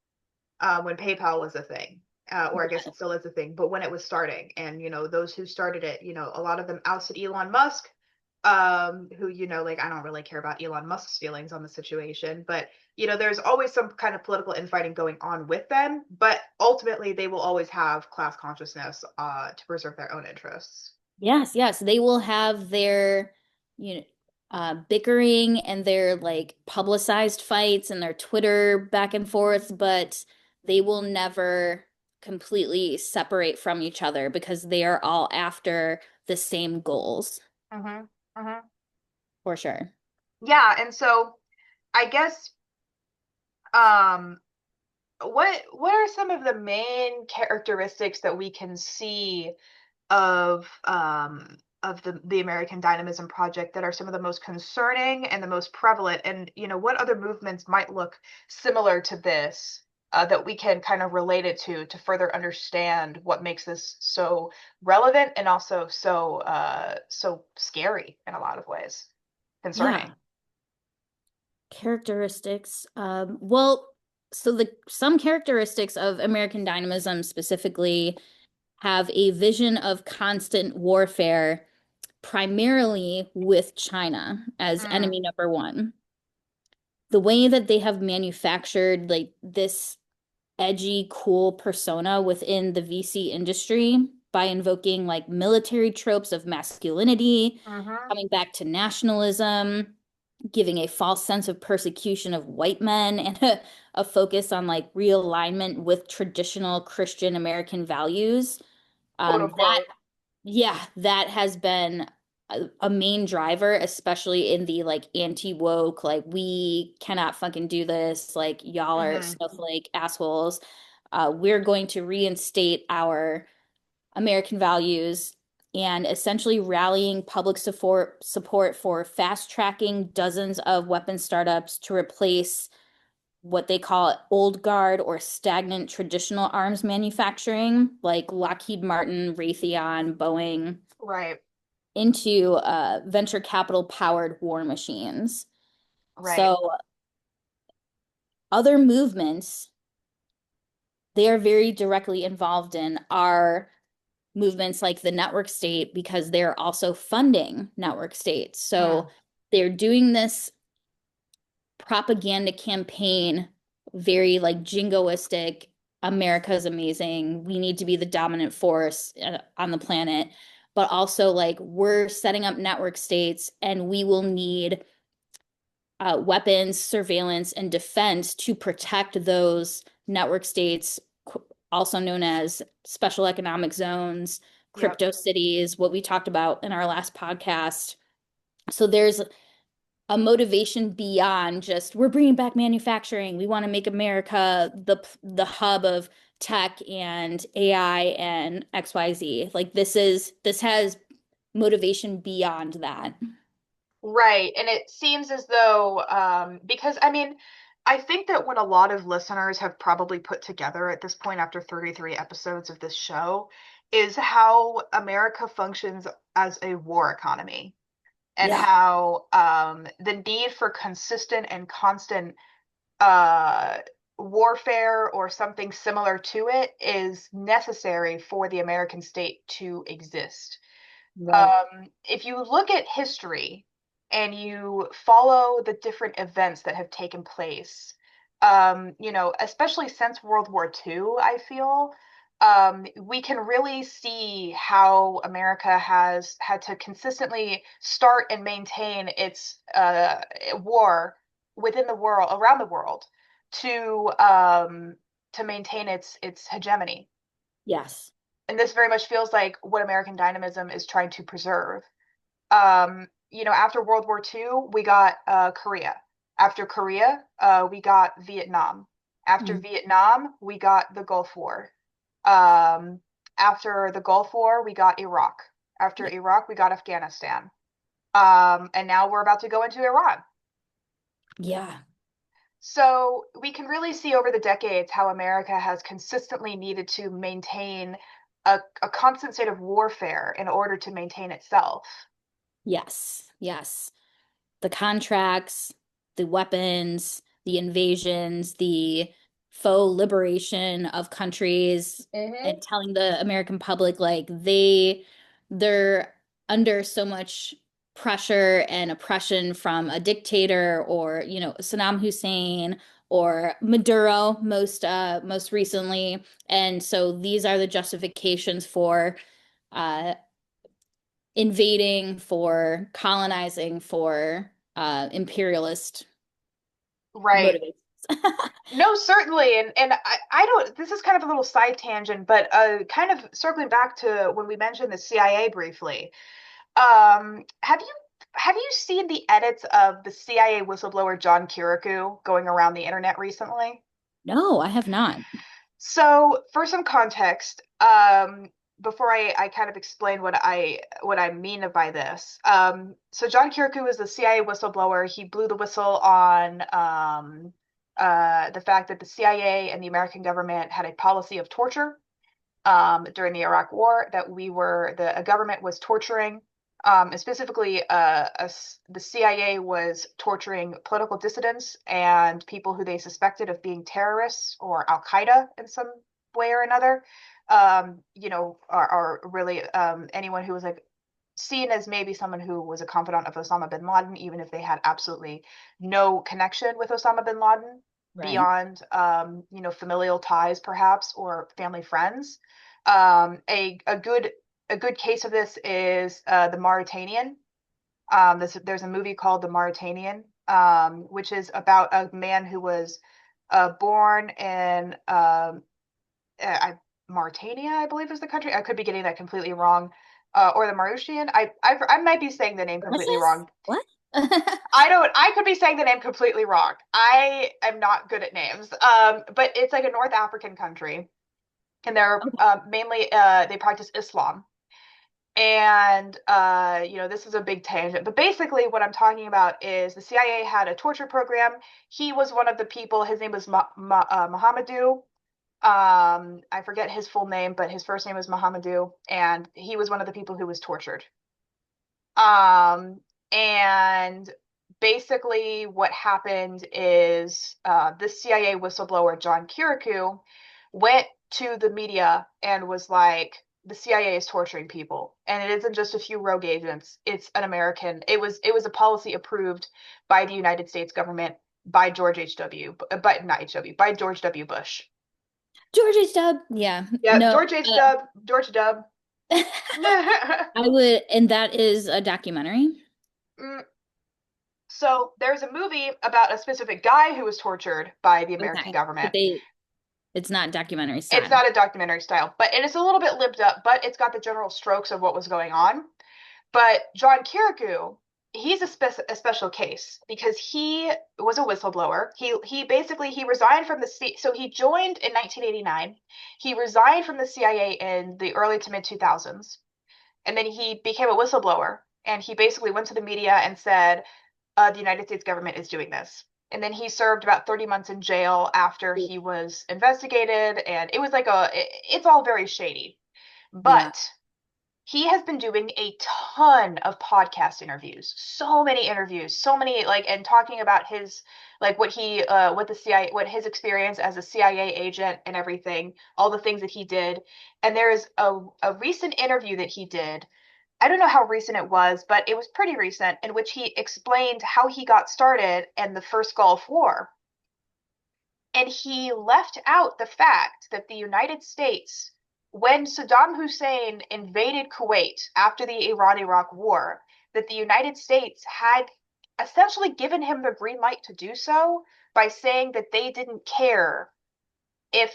when PayPal was a thing. Or I guess it still is a thing, but when it was starting, and those who started it, a lot of them ousted Elon Musk, who like I don't really care about Elon Musk's feelings on the situation, but there's always some kind of political infighting going on with them, but ultimately they will always have class consciousness to preserve their own interests. Yes, yes, they will have their, you know, bickering and their like publicized fights and their Twitter back and forth, but they will never completely separate from each other because they are all after the same goals, Mm-hmm. Mm-hmm. for sure. Yeah, and so I guess um what are some of the main characteristics that we can see of the American Dynamism project that are some of the most concerning and the most prevalent, and what other movements might look similar to this that we can kind of relate it to further understand what makes this so relevant and also so scary in a lot of ways, Yeah, concerning. characteristics. Well, so the some characteristics of American Dynamism specifically have a vision of constant warfare primarily with China as Mm, enemy number one. The way that they have manufactured like this edgy, cool persona within the VC industry by invoking like military tropes of masculinity, Mm-hmm. coming back to nationalism, giving a false sense of persecution of white men, and a focus on like realignment with traditional Christian American values. Quote That, unquote. yeah, that has been a main driver, especially in the like anti-woke, like we cannot fucking do this, like y'all are Mm-hmm. snowflake assholes. We're going to reinstate our American values and essentially rallying public support for fast tracking dozens of weapon startups to replace what they call old guard or stagnant traditional arms manufacturing, like Lockheed Martin, Raytheon, Boeing, Right. into venture capital powered war machines. Right. So other movements they are very directly involved in are movements like the network state because they're also funding network states. Mm. So they're doing this propaganda campaign, very like jingoistic. America's amazing. We need to be the dominant force on the planet. But also, like, we're setting up network states and we will need weapons, surveillance, and defense to protect those network states, also known as special economic zones, Yep. crypto cities, what we talked about in our last podcast. So there's a motivation beyond just we're bringing back manufacturing. We want to make America the hub of tech and AI and XYZ. Like this has motivation beyond that. Right. And it seems as though, because I mean, I think that what a lot of listeners have probably put together at this point after 33 episodes of this show is how America functions as a war economy and Yeah. how the need for consistent and constant uh, warfare or something similar to it is necessary for the American state to exist. Right. If you look at history and you follow the different events that have taken place, especially since World War II, I feel we can really see how America has had to consistently start and maintain its war within the world, around the world, to maintain its hegemony. Yes. And this very much feels like what American Dynamism is trying to preserve. After World War II, we got Korea. After Korea, we got Vietnam. After Mm. Vietnam, we got the Gulf War. Um, After the Gulf War, we got Iraq. After Yeah. Iraq, we got Afghanistan. And now we're about to go into Iran. Yeah. So we can really see over the decades how America has consistently needed to maintain a constant state of warfare in order to maintain itself. Yes. Yes. The contracts, the weapons, the invasions, the faux liberation of countries, Mm-hmm. and telling the American public like they're under so much pressure and oppression from a dictator or, Saddam Hussein or Maduro most recently. And so these are the justifications for uh invading, for colonizing, for imperialist Right. motivations. No, certainly. And I don't, this is kind of a little side tangent, but kind of circling back to when we mentioned the CIA briefly. Have you seen the edits of the CIA whistleblower John Kirikou going around the internet recently? No, I have not. So, for some context, before I kind of explain what I mean by this, so John Kirikou is the CIA whistleblower. He blew the whistle on the fact that the CIA and the American government had a policy of torture during the Iraq War. That the government was torturing, and specifically, the CIA was torturing political dissidents and people who they suspected of being terrorists or Al Qaeda in some way or another. Are really anyone who was like seen as maybe someone who was a confidant of Osama bin Laden, even if they had absolutely no connection with Osama bin Laden. Right. beyond, familial ties, perhaps, or family friends. A good case of this is the Mauritanian. There's a movie called The Mauritanian, which is about a man who was born in Mauritania, I believe is the country. I could be getting that completely wrong. Or the Mauritian. I might be saying the name completely Precious? wrong. What? I could be saying the name completely wrong. I am not good at names. But it's like a North African country, and they're Okay. mainly they practice Islam. And this is a big tangent, but basically what I'm talking about is the CIA had a torture program. He was one of the people. His name was Mohamedou. I forget his full name, but his first name was Mohamedou, and he was one of the people who was tortured. Um, and basically, what happened is the CIA whistleblower John Kirikou went to the media and was like, "The CIA is torturing people, and it isn't just a few rogue agents. It's an American. It was a policy approved by the United States government by George H.W. But not H.W. by George W. Bush. George H. Yeah. Yeah, No. George H.W. George W. I would, and that is a documentary. Mm, So there's a movie about a specific guy who was tortured by the American Okay. But government. it's not documentary It's style. not a documentary style, but it is a little bit lived up, but it's got the general strokes of what was going on. But John Kirikou, he's a special case because he was a whistleblower. He basically he resigned from the so he joined in 1989. He resigned from the CIA in the early to mid 2000s, and then he became a whistleblower. And he basically went to the media and said, the United States government is doing this. And then he served about 30 months in jail after he was investigated. And it was like it's all very shady. Yeah. But he has been doing a ton of podcast interviews, so many interviews, so many like, and talking about his, like what the CIA, what his experience as a CIA agent and everything, all the things that he did. And there is a recent interview that he did. I don't know how recent it was, but it was pretty recent, in which he explained how he got started in the first Gulf War. And he left out the fact that the United States, when Saddam Hussein invaded Kuwait after the Iran-Iraq War, that the United States had essentially given him the green light to do so by saying that they didn't care if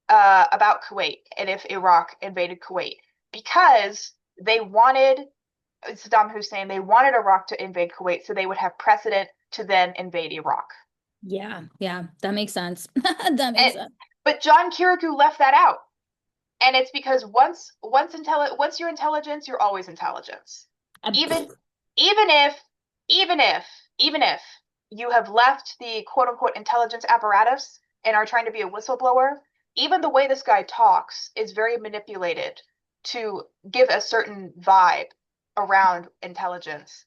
about Kuwait and if Iraq invaded Kuwait because they wanted Saddam Hussein, they wanted Iraq to invade Kuwait so they would have precedent to then invade Iraq. Yeah. Yeah. That makes sense. That makes And, sense. but John Kirikou left that out. And it's because once you're intelligence, you're always intelligence. Even even if even if even if you have left the quote unquote intelligence apparatus and are trying to be a whistleblower, even the way this guy talks is very manipulated to give a certain vibe around intelligence.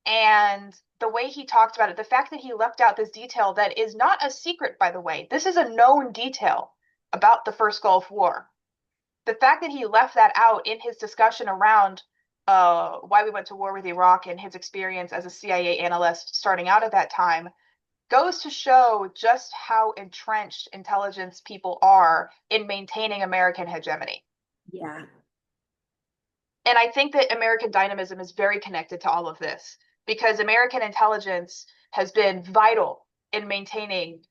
And the way he talked about it, the fact that he left out this detail that is not a secret, by the way, this is a known detail about the first Gulf War. The fact that he left that out in his discussion around why we went to war with Iraq and his experience as a CIA analyst starting out at that time goes to show just how entrenched intelligence people are in maintaining American hegemony. Yeah. And I think that American dynamism is very connected to all of this because American intelligence has been vital in maintaining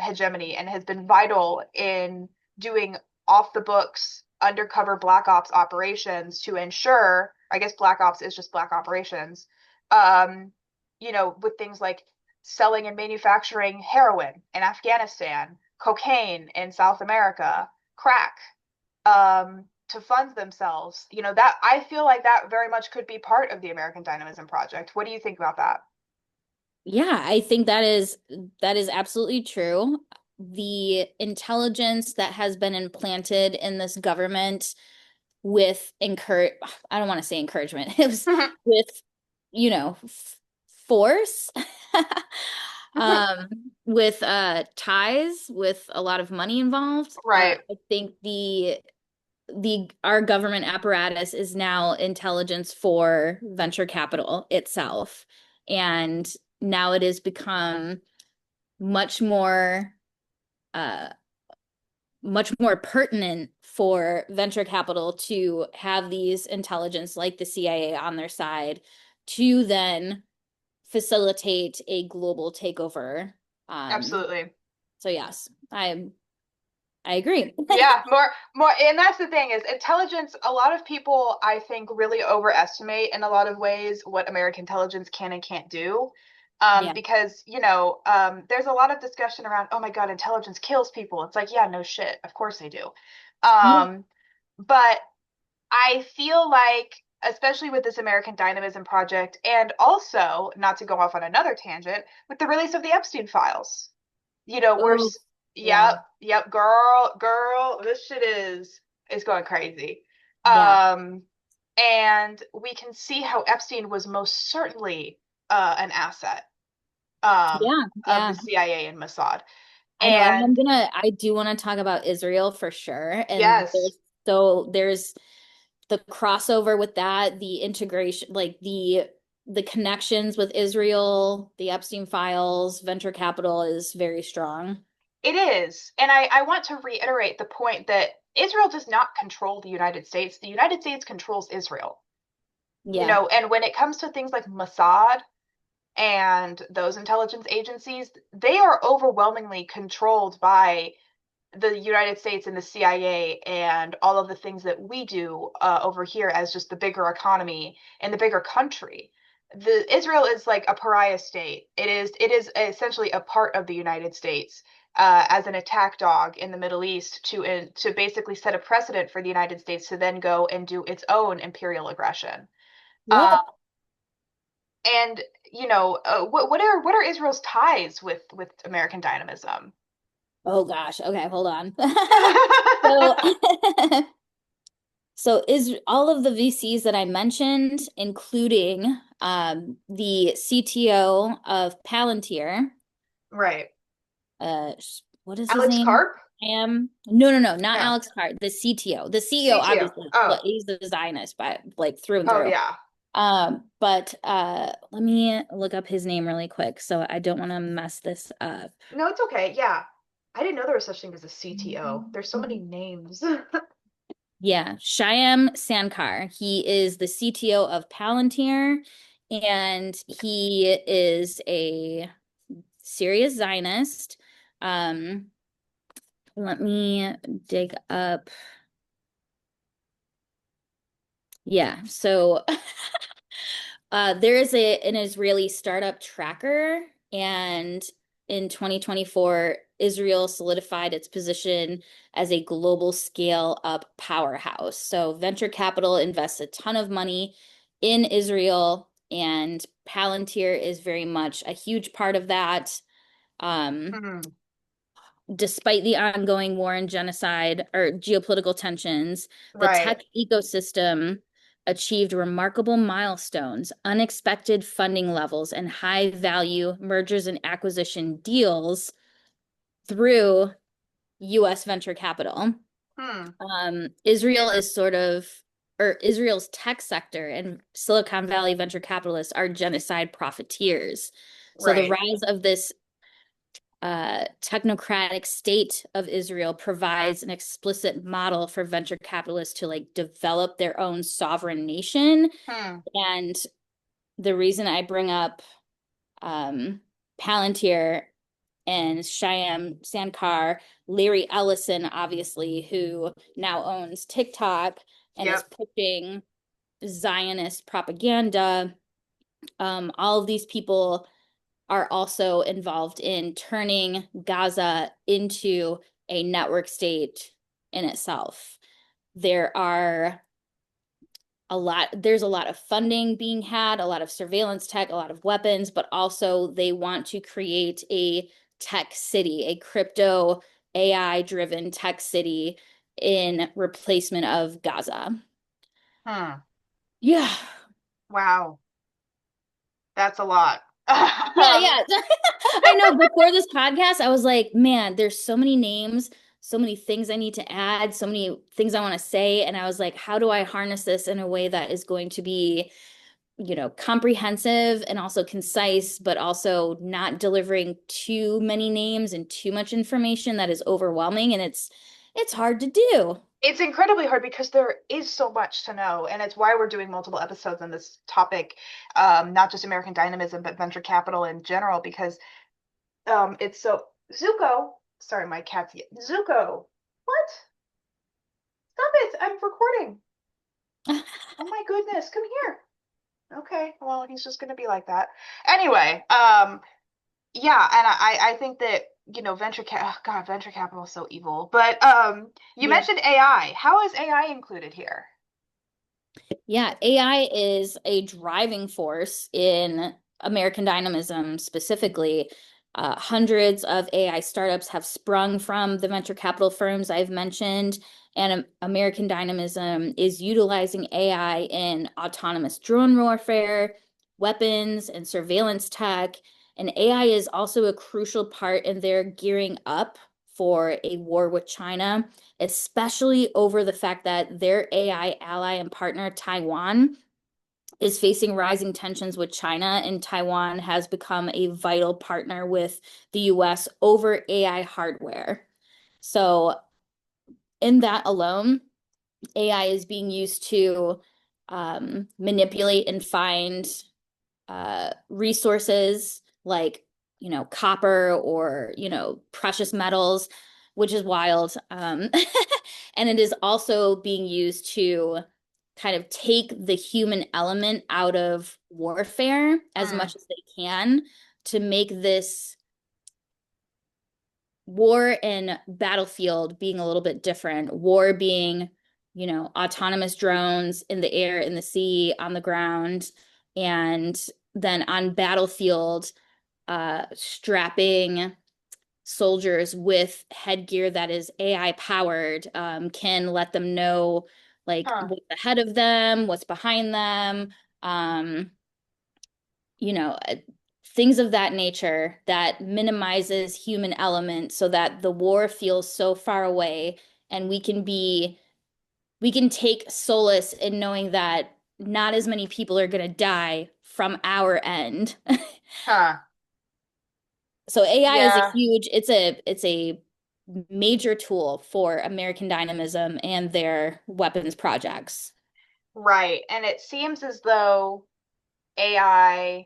hegemony and has been vital in doing off the books undercover black ops operations to ensure, I guess black ops is just black operations, with things like selling and manufacturing heroin in Afghanistan, cocaine in South America, crack, to fund themselves. That I feel like that very much could be part of the American Dynamism Project. What do you think about that? Yeah, I think that is absolutely true. The intelligence that has been implanted in this government with I don't want to say encouragement. It was with, force, um, with ties, with a lot of money involved. Right. I think our government apparatus is now intelligence for venture capital itself. And now it has become much more uh much more pertinent for venture capital to have these intelligence like the CIA on their side to then facilitate a global takeover. Absolutely. So yes, I agree. Yeah, more, and that's the thing is intelligence. A lot of people, I think, really overestimate in a lot of ways what American intelligence can and can't do. Yeah. Because, there's a lot of discussion around, oh my God, intelligence kills people. It's like, yeah, no shit. Of course they do. Yeah. Um, but I feel like, especially with this American Dynamism project, and also, not to go off on another tangent, with the release of the Epstein files, we're, Oh, yeah. yep, girl, this shit is going crazy. Yeah. Um, and we can see how Epstein was most certainly an asset Yeah. of the Yeah. CIA and Mossad. I know. And And I do want to talk about Israel for sure. And yes, there's the crossover with that, the integration, like the connections with Israel, the Epstein files, venture capital is very strong. it is. And I want to reiterate the point that Israel does not control the United States. The United States controls Israel. Yeah. And when it comes to things like Mossad and those intelligence agencies, they are overwhelmingly controlled by the United States and the CIA and all of the things that we do over here as just the bigger economy and the bigger country. The Israel is like a pariah state. It is essentially a part of the United States as an attack dog in the Middle East to basically set a precedent for the United States to then go and do its own imperial aggression. Uh, Yep. and what are Israel's ties with American dynamism? Oh gosh. Okay, hold on. So so is all of the VCs that I mentioned, including the CTO of Palantir, Right. uh what is his Alex name? Karp? No, not No. Alex Carr, the CTO. The CEO CTO. obviously, Oh. well, he's the Zionist, but like through and Oh through. yeah. But let me look up his name really quick so I don't want to mess this up. No, it's okay. Yeah. I didn't know there was such thing as a CTO. There's so many names. Yeah, Shyam Sankar. He is the CTO of Palantir, and he is a serious Zionist. Um, Let me dig up. Yeah, so there is an Israeli startup tracker, and in 2024, Israel solidified its position as a global scale up powerhouse. So venture capital invests a ton of money in Israel, and Palantir is very much a huge part of that. Um, Hmm. Despite the ongoing war and genocide or geopolitical tensions, the Right. tech ecosystem achieved remarkable milestones, unexpected funding levels, and high value mergers and acquisition deals through US venture capital. Hmm. Israel is or Israel's tech sector and Silicon Valley venture capitalists are genocide profiteers. So the Right. rise of this technocratic state of Israel provides an explicit model for venture capitalists to like develop their own sovereign nation. Hmm. And the reason I bring up Palantir and Shyam Sankar, Larry Ellison, obviously, who now owns TikTok and is Yep. pushing Zionist propaganda. All of these people are also involved in turning Gaza into a network state in itself. There's a lot of funding being had, a lot of surveillance tech, a lot of weapons, but also they want to create a tech city, a crypto AI driven tech city in replacement of Gaza. Hmm. Yeah. Wow. That's a lot. Yeah, yeah. I know before this podcast, I was like, man, there's so many names, so many things I need to add, so many things I want to say. And I was like, how do I harness this in a way that is going to be comprehensive and also concise, but also not delivering too many names and too much information that is overwhelming. And it's hard to do. It's incredibly hard because there is so much to know, and it's why we're doing multiple episodes on this topic, not just American dynamism, but venture capital in general, because it's so Zuko. Sorry, my cat's Zuko. What? Stop it! I'm recording. Oh my goodness, come here. Okay, well, he's just gonna be like that. Anyway, yeah, and I think that venture capital is so evil. But you Yeah. mentioned AI. How is AI included here? Yeah, AI is a driving force in American dynamism specifically. Hundreds of AI startups have sprung from the venture capital firms I've mentioned, and American dynamism is utilizing AI in autonomous drone warfare, weapons, and surveillance tech. And AI is also a crucial part in their gearing up for a war with China, especially over the fact that their AI ally and partner, Taiwan, is facing rising tensions with China, and Taiwan has become a vital partner with the US over AI hardware. So, in that alone, AI is being used to manipulate and find resources like copper or precious metals, which is wild. And it is also being used to kind of take the human element out of warfare as Hmm. much as they can to make this war and battlefield being a little bit different. War being, autonomous drones in the air, in the sea, on the ground, and then on battlefield, strapping soldiers with headgear that is AI powered, can let them know like Huh. what's ahead of them, what's behind them, um, you know, uh, things of that nature that minimizes human element so that the war feels so far away, and we can take solace in knowing that not as many people are going to die from our end. Huh. So AI is a Yeah. huge, it's a major tool for American dynamism and their weapons projects. Right. And it seems as though AI,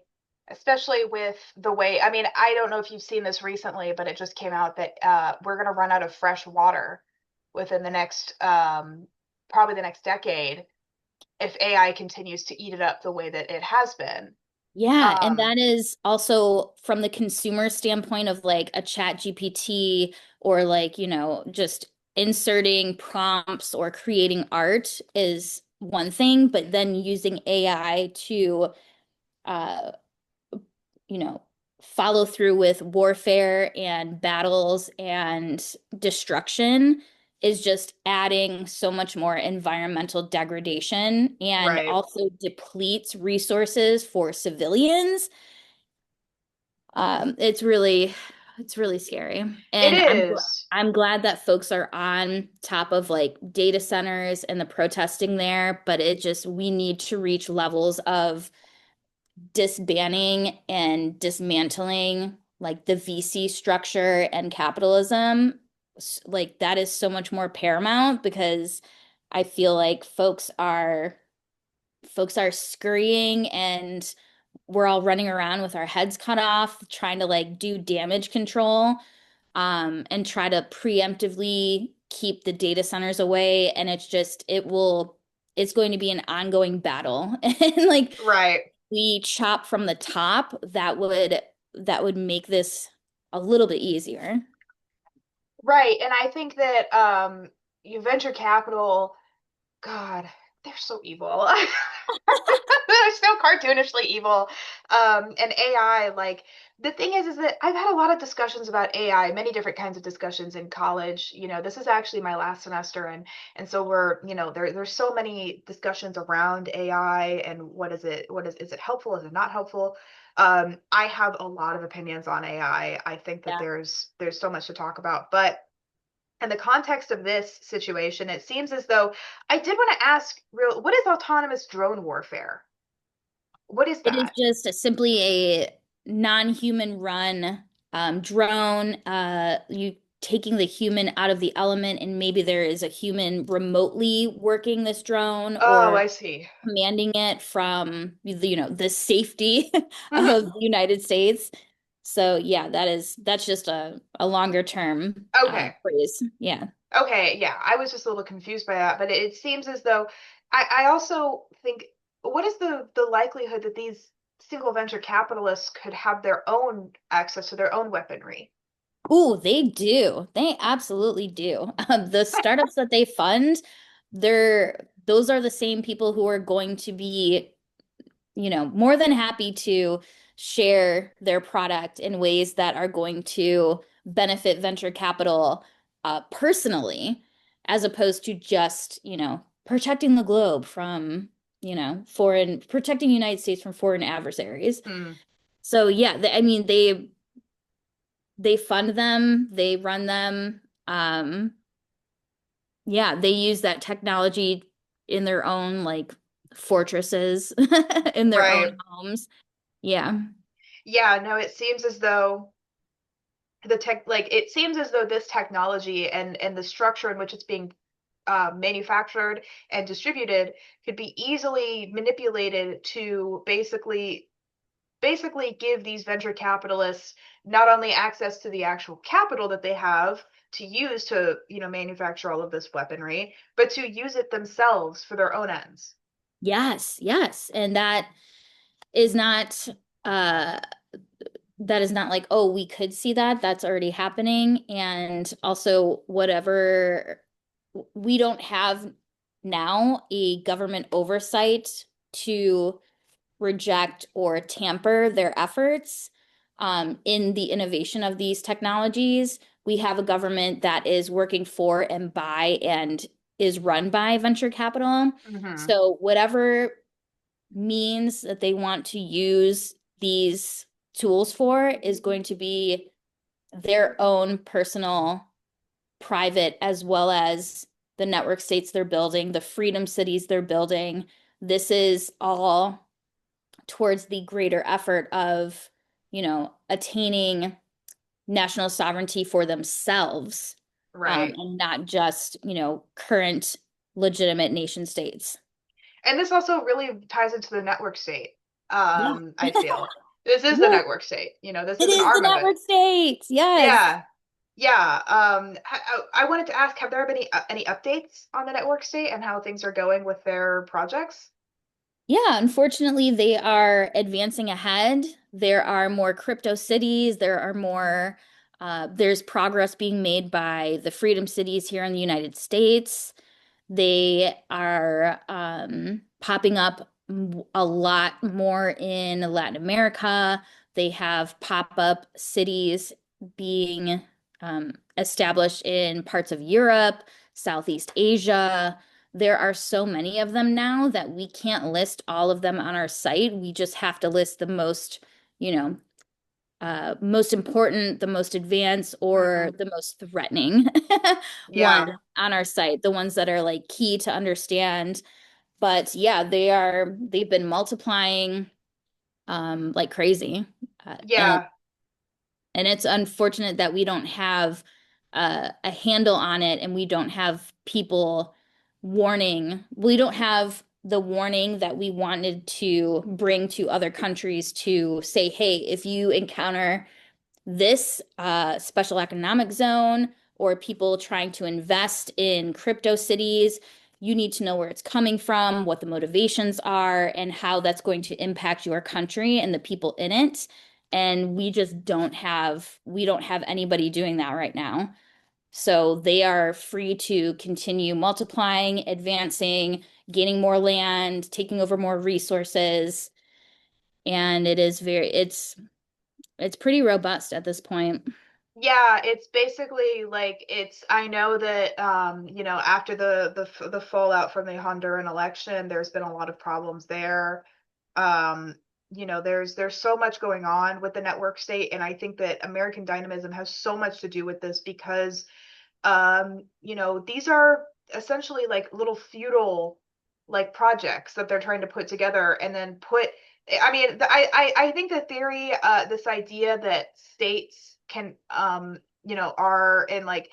especially with the way, I mean, I don't know if you've seen this recently, but it just came out that we're going to run out of fresh water within the next, probably the next decade if AI continues to eat it up the way that it has been. Yeah, and Um, that is also from the consumer standpoint of like a chat GPT or like, just inserting prompts or creating art is one thing, but then using AI to uh, you know, follow through with warfare and battles and destruction is just adding so much more environmental degradation and right. also depletes resources for civilians. It's really scary. It And is. I'm glad that folks are on top of like data centers and the protesting there, but we need to reach levels of disbanding and dismantling like the VC structure and capitalism. Like that is so much more paramount because I feel like folks are scurrying, and we're all running around with our heads cut off trying to like do damage control, and try to preemptively keep the data centers away, and it's going to be an ongoing battle. And like Right. we chop from the top, that would make this a little bit easier. Right. And I think that you venture capital, God, they're so evil. They're so cartoonishly evil. And AI, like the thing is that I've had a lot of discussions about AI, many different kinds of discussions in college. This is actually my last semester, and so there's so many discussions around AI and is it helpful? Is it not helpful? I have a lot of opinions on AI. I think that Yeah. there's so much to talk about, but in the context of this situation, it seems as though I did want to ask what is autonomous drone warfare? What is It is that? just simply a non-human run drone. You taking the human out of the element, and maybe there is a human remotely working this drone Oh, or I see. commanding it from the safety of the United States. So yeah, that's just a longer term Okay. phrase. Yeah. Okay, yeah, I was just a little confused by that, but it seems as though I also think, what is the likelihood that these single venture capitalists could have their own access to their own weaponry? Ooh, they do. They absolutely do. The startups that they fund, those are the same people who are going to be, more than happy to share their product in ways that are going to benefit venture capital personally, as opposed to just, protecting the globe from, protecting the United States from foreign adversaries. Hmm. So yeah, I mean, they fund them, they run them. Yeah, they use that technology in their own like fortresses in their own Right. homes. Yeah. Yeah, no, it seems as though it seems as though this technology and the structure in which it's being manufactured and distributed could be easily manipulated to basically give these venture capitalists not only access to the actual capital that they have to use to, manufacture all of this weaponry, but to use it themselves for their own ends. Yes, yes. And is not uh that is not like, oh, we could see that. That's already happening. And also whatever we don't have now a government oversight to reject or tamper their efforts in the innovation of these technologies. We have a government that is working for and by and is run by venture capital. Hmm. So, whatever means that they want to use these tools for is going to be their own personal, private, as well as the network states they're building, the freedom cities they're building. This is all towards the greater effort of, attaining national sovereignty for themselves, Right. and not just, current legitimate nation states. And this also really ties into the network state. Yeah. I feel this is the Yeah, network state. This it is an is the arm of it. network states. Yes. Yeah. Yeah. I wanted to ask, have there been any updates on the network state and how things are going with their projects? Yeah, unfortunately, they are advancing ahead. There are more crypto cities. There's progress being made by the freedom cities here in the United States. They are popping up a lot more in Latin America. They have pop-up cities being established in parts of Europe, Southeast Asia. There are so many of them now that we can't list all of them on our site. We just have to list the most, you know, most important, the most advanced, or Hmm. the most threatening one Yeah. on our site, the ones that are like key to understand. But yeah, they've been multiplying like crazy. And Yeah. it's unfortunate that we don't have a handle on it and we don't have people warning. We don't have the warning that we wanted to bring to other countries to say, hey, if you encounter this special economic zone or people trying to invest in crypto cities, you need to know where it's coming from, what the motivations are, and how that's going to impact your country and the people in it. And we don't have anybody doing that right now. So they are free to continue multiplying, advancing, gaining more land, taking over more resources. And it's pretty robust at this point. Yeah, it's basically like I know that after the fallout from the Honduran election, there's been a lot of problems there. Um, there's so much going on with the network state, and I think that American Dynamism has so much to do with this because these are essentially like little feudal like projects that they're trying to put together and then put I mean, I think the theory, this idea that states can, are in like,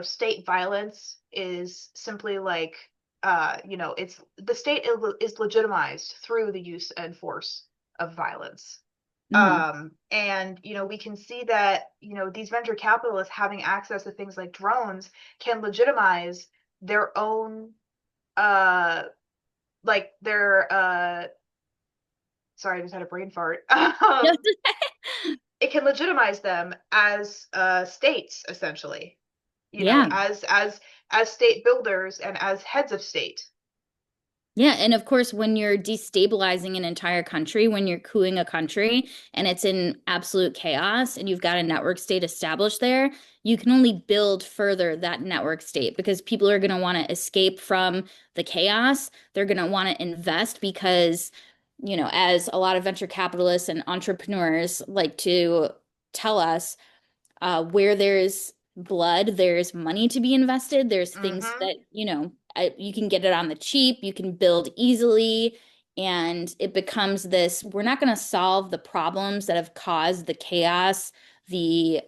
state violence is simply like, it's the state is legitimized through the use and force of violence. Mhm. And, we can see that, these venture capitalists having access to things like drones can legitimize their own, uh, like their, sorry, I just had a brain fart. It can legitimize them as states, essentially, Yeah. as state builders and as heads of state. Yeah, and of course, when you're destabilizing an entire country, when you're cooing a country and it's in absolute chaos and you've got a network state established there, you can only build further that network state because people are going to want to escape from the chaos. They're going to want to invest because, as a lot of venture capitalists and entrepreneurs like to tell us, where there's blood, there's money to be invested. There's things Mm-hmm. that, you can get it on the cheap, you can build easily. And it becomes this, we're not going to solve the problems that have caused the chaos, the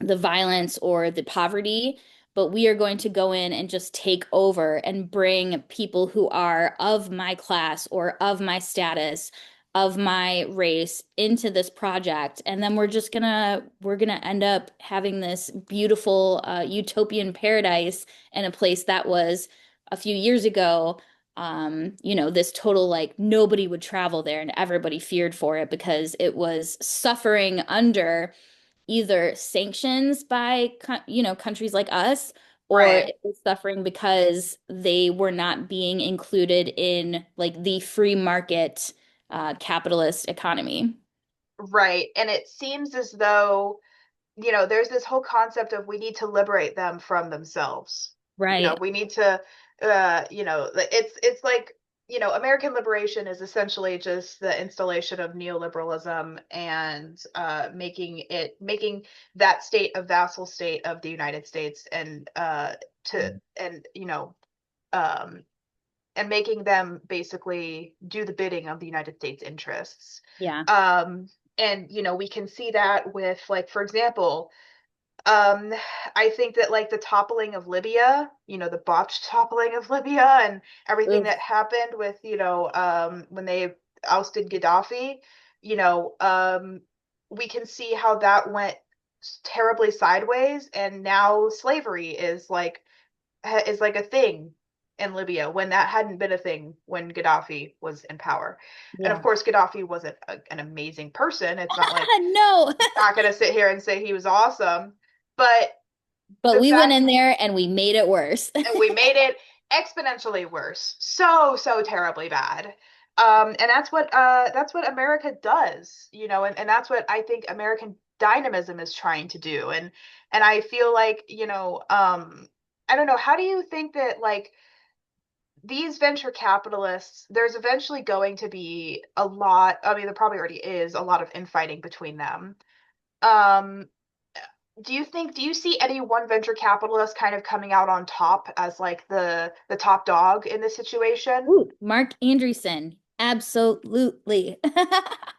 violence or the poverty, but we are going to go in and just take over and bring people who are of my class or of my status, of my race into this project. And then we're gonna end up having this beautiful utopian paradise in a place that was a few years ago. This total like nobody would travel there and everybody feared for it because it was suffering under either sanctions by countries like us, or Right. it was suffering because they were not being included in like the free market capitalist economy. Right. And it seems as though, there's this whole concept of we need to liberate them from themselves. Right. We need to, it's like, American liberation is essentially just the installation of neoliberalism and making that state a vassal state of the United States and to and um and making them basically do the bidding of the United States interests. Yeah. Um, and we can see that with, like, for example, um, I think that like the toppling of Libya, the botched toppling of Libya and everything Ugh. that happened with, when they ousted Gaddafi, you know, um, we can see how that went terribly sideways, and now slavery is like a thing in Libya when that hadn't been a thing when Gaddafi was in power. And of Yeah. course, Gaddafi wasn't an amazing person. It's not like No. not going to sit here and say he was awesome, but But the we went fact in there and we made it worse. that we made it exponentially worse, so terribly bad. And that's what America does, and that's what I think American dynamism is trying to do. And I feel like, I don't know, how do you think that like these venture capitalists, there's eventually going to be a lot, I mean, there probably already is a lot of infighting between them. Um, do you see any one venture capitalist kind of coming out on top as like the top dog in this situation? Ooh, Mark Andreessen. Absolutely.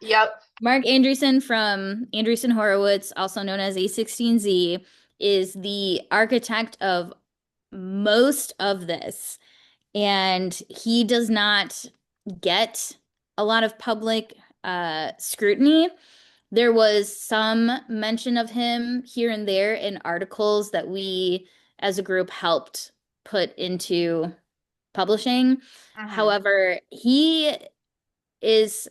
Yep. Mark Andreessen from Andreessen Horowitz, also known as A16Z, is the architect of most of this. And he does not get a lot of public scrutiny. There was some mention of him here and there in articles that we as a group helped put into publishing. Hmm. However, he is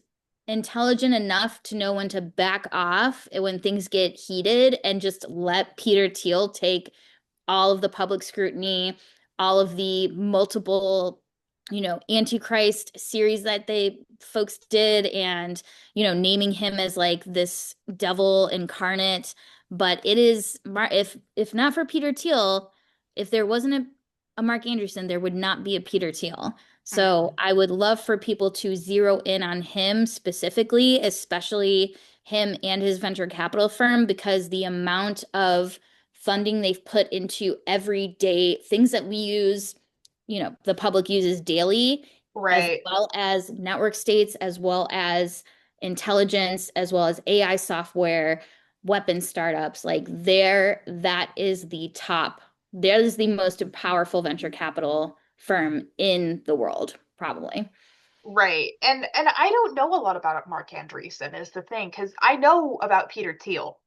intelligent enough to know when to back off when things get heated and just let Peter Thiel take all of the public scrutiny, all of the multiple, Antichrist series that they folks did, and, naming him as like this devil incarnate. But it is, if not for Peter Thiel, if there wasn't a Mark Anderson, there would not be a Peter Thiel. So Hmm. I would love for people to zero in on him specifically, especially him and his venture capital firm, because the amount of funding they've put into everyday things that we use, the public uses daily, as Right. well as network states, as well as intelligence, as well as AI software, weapon startups. Like there, that is the top, that is the most powerful venture capital firm in the world, probably. Right. And I don't know a lot about Mark Andreessen is the thing, because I know about Peter Thiel.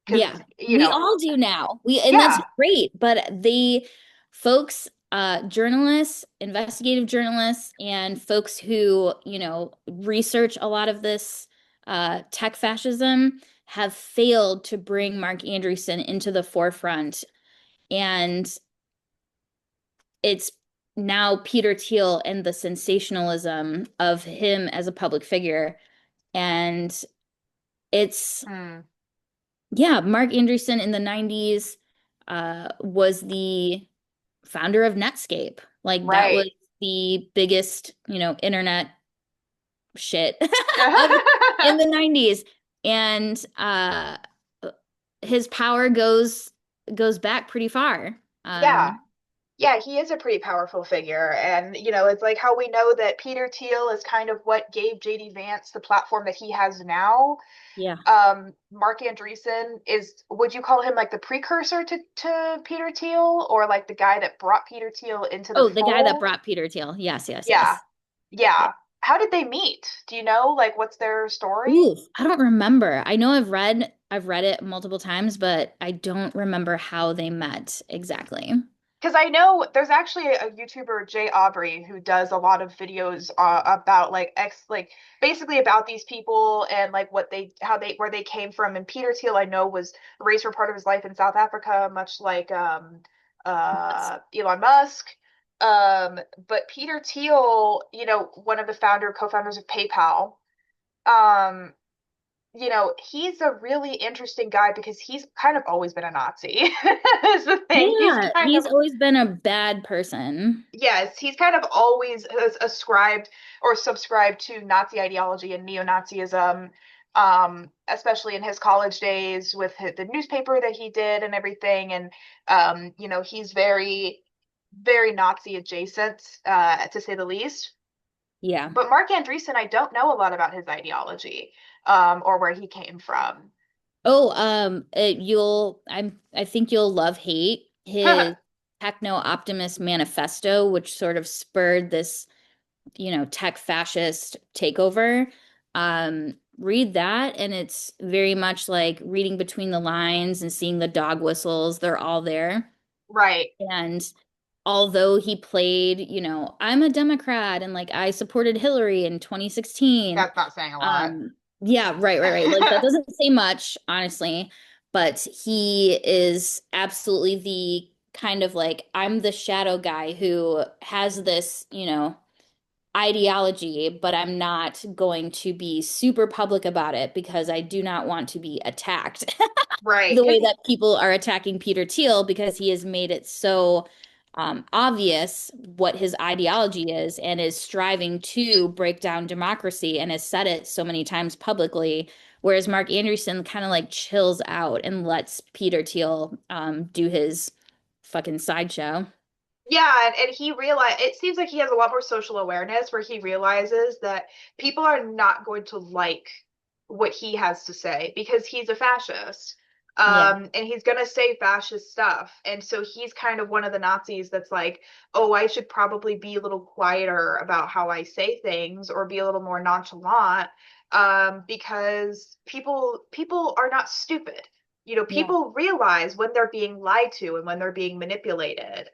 Because, Yeah, we all do now. And that's yeah, great. But the folks, journalists, investigative journalists, and folks who, research a lot of this tech fascism have failed to bring Mark Andreessen into the forefront. And it's now Peter Thiel and the sensationalism of him as a public figure. And it's hmm, yeah, Mark Andreessen in the 90s was the founder of Netscape. Like that right. was the biggest, internet shit of in the 90s. And his power goes back pretty far. Yeah. Yeah, he is a pretty powerful figure. And, it's like how we know that Peter Thiel is kind of what gave JD Vance the platform that he has now. Yeah. Mark Andreessen would you call him like the precursor to Peter Thiel, or like the guy that brought Peter Thiel into the Oh, the guy that fold? brought Peter Thiel. Yes, yes, Yeah. yes. Yeah. Yeah. How did they meet? Do you know, like, what's their story? Ooh, I don't remember. I know I've read it multiple times, but I don't remember how they met exactly. Because I know there's actually a YouTuber, Jay Aubrey, who does a lot of videos about like basically about these people and like where they came from. And Peter Thiel, I know, was raised for part of his life in South Africa, much like Elon Musk. But Peter Thiel, one of the co-founders of PayPal, um, he's a really interesting guy because he's kind of always been a Nazi. Is the thing. He's Yeah, kind he's of always been a bad person. Yes, he's kind of always ascribed or subscribed to Nazi ideology and neo-Nazism, especially in his college days with the newspaper that he did and everything. And he's very, very Nazi adjacent, to say the least. Yeah. But Mark Andreessen, I don't know a lot about his ideology, or where he came from. Oh, I think you'll love Hate, his techno optimist manifesto, which sort of spurred this, tech fascist takeover. Read that, and it's very much like reading between the lines and seeing the dog whistles. They're all there. Right. And although he played, I'm a Democrat and like I supported Hillary in 2016. That's not saying a lot. Yeah, right. Like that doesn't say much, honestly, but he is absolutely the kind of like I'm the shadow guy who has this, ideology, but I'm not going to be super public about it because I do not want to be attacked Right. the Because way that people are attacking Peter Thiel because he has made it so obvious what his ideology is and is striving to break down democracy and has said it so many times publicly. Whereas Mark Andreessen kind of like chills out and lets Peter Thiel do his fucking sideshow. Yeah, and he realized it seems like he has a lot more social awareness where he realizes that people are not going to like what he has to say because he's a fascist. Yeah, And he's gonna say fascist stuff. And so he's kind of one of the Nazis that's like, oh, I should probably be a little quieter about how I say things or be a little more nonchalant, because people are not stupid. yeah, People realize when they're being lied to and when they're being manipulated,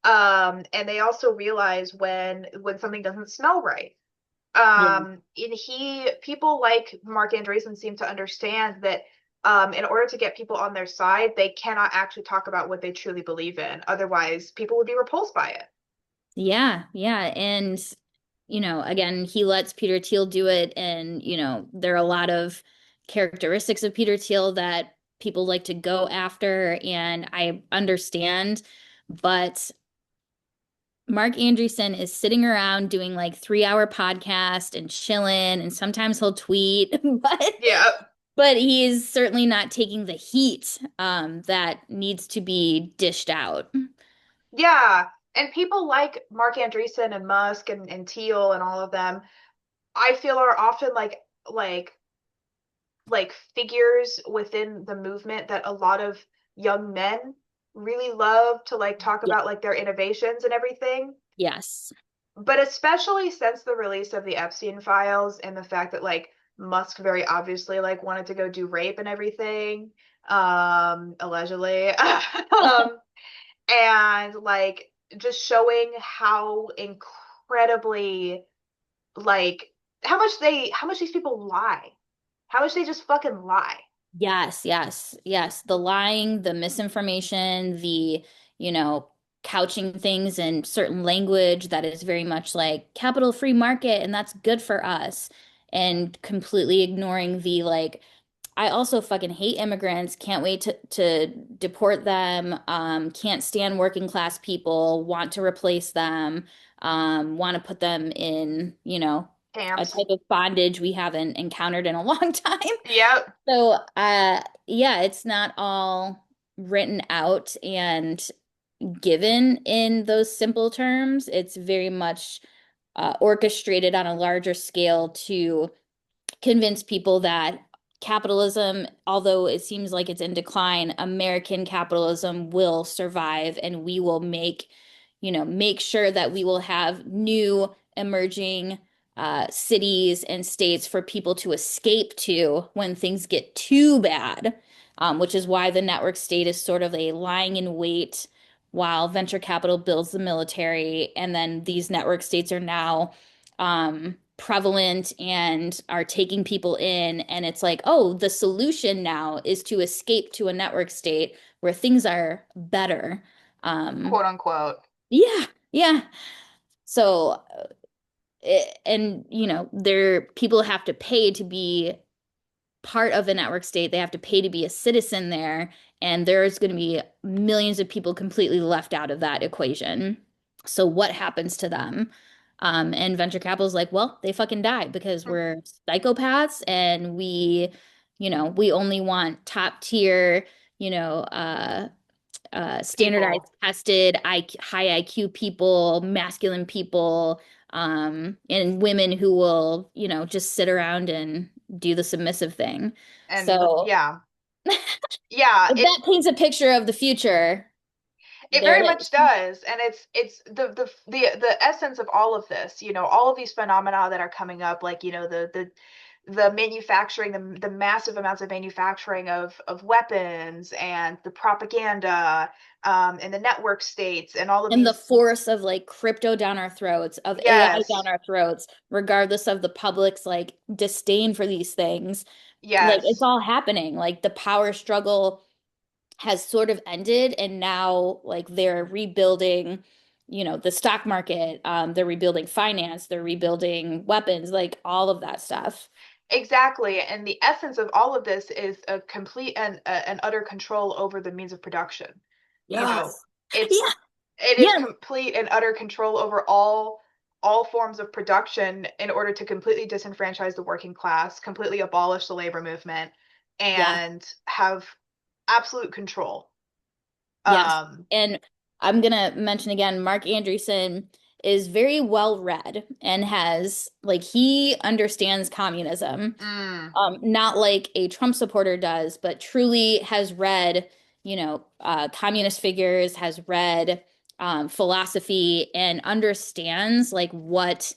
and they also realize when something doesn't smell right. yeah. And people like Mark Andreessen seem to understand that, in order to get people on their side, they cannot actually talk about what they truly believe in. Otherwise, people would be repulsed by it. Yeah. And, again, he lets Peter Thiel do it. And, there are a lot of characteristics of Peter Thiel that people like to go after. And I understand. But Mark Andreessen is sitting around doing like 3 hour podcast and chilling. And sometimes he'll tweet, Yeah. but he's certainly not taking the heat that needs to be dished out. Yeah. And people like Mark Andreessen and Musk and Thiel and all of them, I feel are often like like figures within the movement that a lot of young men really love to like talk Yeah. about like their innovations and everything. Yes. But especially since the release of the Epstein files and the fact that like Musk very obviously like wanted to go do rape and everything, allegedly. And like just showing how incredibly like how much these people lie. How much they just fucking lie. Yes, yes, yes. The lying, the misinformation, the, you know, couching things in certain language that is very much like capital free market and that's good for us. And completely ignoring the like, I also fucking hate immigrants, can't wait to deport them, can't stand working class people, want to replace them, want to put them in, you know, a Camps. type of bondage we haven't encountered in a long time. Yep. So, yeah, it's not all written out and given in those simple terms. It's very much orchestrated on a larger scale to convince people that capitalism, although it seems like it's in decline, American capitalism will survive and we will make, you know, make sure that we will have new emerging cities and states for people to escape to when things get too bad, which is why the network state is sort of a lying in wait while venture capital builds the military. And then these network states are now prevalent and are taking people in. And it's like, oh, the solution now is to escape to a network state where things are better. Um, Quote unquote. yeah, yeah. So, and you know, there people have to pay to be part of a network state. They have to pay to be a citizen there, and there's going to be millions of people completely left out of that equation. So what happens to them? And venture capital is like, well, they fucking die because we're psychopaths and we, you know, we only want top tier, you know, standardized, People. tested, high IQ people, masculine people, and women who will, you know, just sit around and do the submissive thing. And So yeah. Yeah, if that paints a picture of the future, it there very it much is. does. And it's the essence of all of this, you know, all of these phenomena that are coming up, like, you know, the manufacturing, the massive amounts of manufacturing of weapons and the propaganda, and the network states and all of And the these. force of like crypto down our throats, of AI down Yes. our throats, regardless of the public's like disdain for these things. Like it's Yes. all happening. Like the power struggle has sort of ended and now like they're rebuilding, you know, the stock market, they're rebuilding finance, they're rebuilding weapons, like all of that stuff. Exactly. And the essence of all of this is a complete and utter control over the means of production. You know, Yes. it's Yeah. it is Yeah. complete and utter control over all forms of production in order to completely disenfranchise the working class, completely abolish the labor movement, Yeah. and have absolute control. Yes. Um, And I'm gonna mention again, Mark Andreessen is very well read and has like he understands communism. mm, Not like a Trump supporter does, but truly has read, you know, communist figures, has read philosophy, and understands like what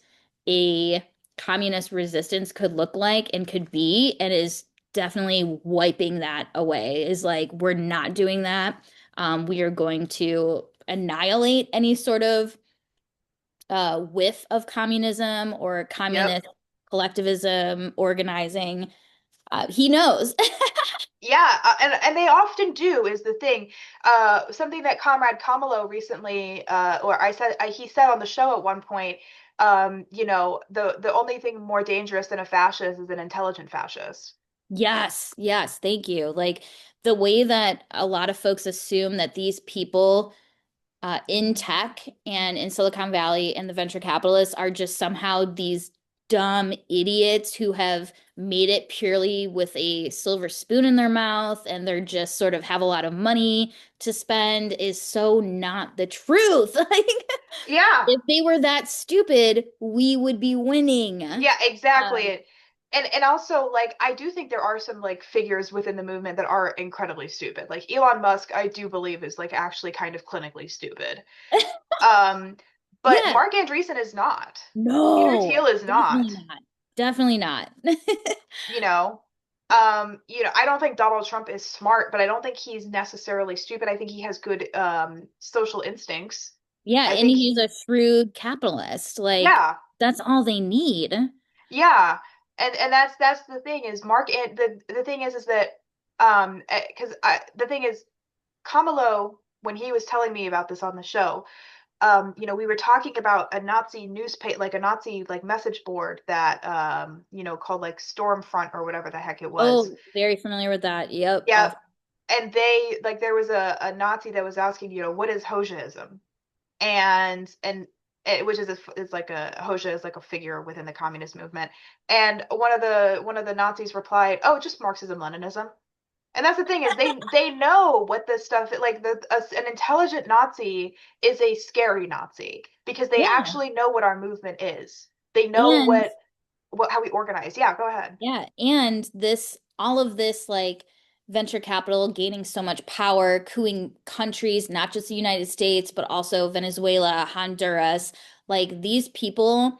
a communist resistance could look like and could be, and is definitely wiping that away. Is like, we're not doing that. We are going to annihilate any sort of whiff of communism or yep. communist collectivism organizing. He knows. Yeah, and they often do is the thing. Something that Comrade Kamalo recently, or he said on the show at one point, you know, the only thing more dangerous than a fascist is an intelligent fascist. Yes, yes, thank you. Like the way that a lot of folks assume that these people in tech and in Silicon Valley and the venture capitalists are just somehow these dumb idiots who have made it purely with a silver spoon in their mouth and they're just sort of have a lot of money to spend is so not the truth. Like, Yeah. if they were that stupid, we would be winning. Yeah, Um, exactly. And also like I do think there are some like figures within the movement that are incredibly stupid. Like Elon Musk, I do believe is like actually kind of clinically stupid. Um, but yeah, Mark Andreessen is not. Peter no, Thiel is definitely not, not. Definitely not. you know. I don't think Donald Trump is smart, but I don't think he's necessarily stupid. I think he has good social instincts. Yeah, I and think he's he a shrewd capitalist. Like, yeah. that's all they need. Yeah. And that's the thing is Mark and the thing is that because the thing is Kamalo when he was telling me about this on the show we were talking about a Nazi newspaper, like a Nazi like message board that called like Stormfront or whatever the heck it was. Oh, very familiar with that. Yep. Yeah, and they like there was a Nazi that was asking, what is Hoxhaism? And which is like a Hoxha is like a figure within the communist movement. And one of the Nazis replied, "Oh, just Marxism-Leninism." And that's the thing is they know what this stuff like an intelligent Nazi is a scary Nazi because they Yeah. actually know what our movement is. They know And what how we organize. Yeah, go ahead. yeah, and all of this like venture capital gaining so much power, cooing countries, not just the United States, but also Venezuela, Honduras, like these people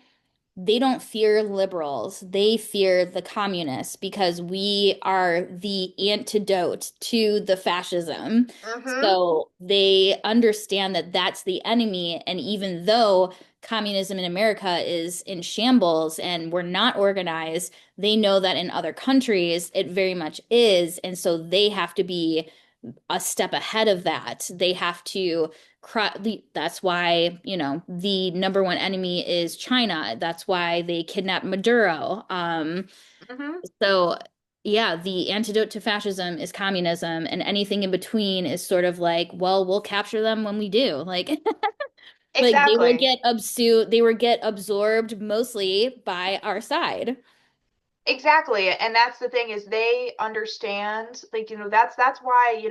they don't fear liberals. They fear the communists because we are the antidote to the fascism. Mm-hmm. So they understand that that's the enemy. And even though communism in America is in shambles and we're not organized, they know that in other countries it very much is. And so they have to be a step ahead of that. They have to that's why, the number one enemy is China. That's why they kidnapped Maduro. Mm-hmm. So yeah, the antidote to fascism is communism, and anything in between is sort of like, well, we'll capture them when we do. Like like Exactly. they will get absorbed mostly by our side. Exactly. And that's the thing is they understand like that's why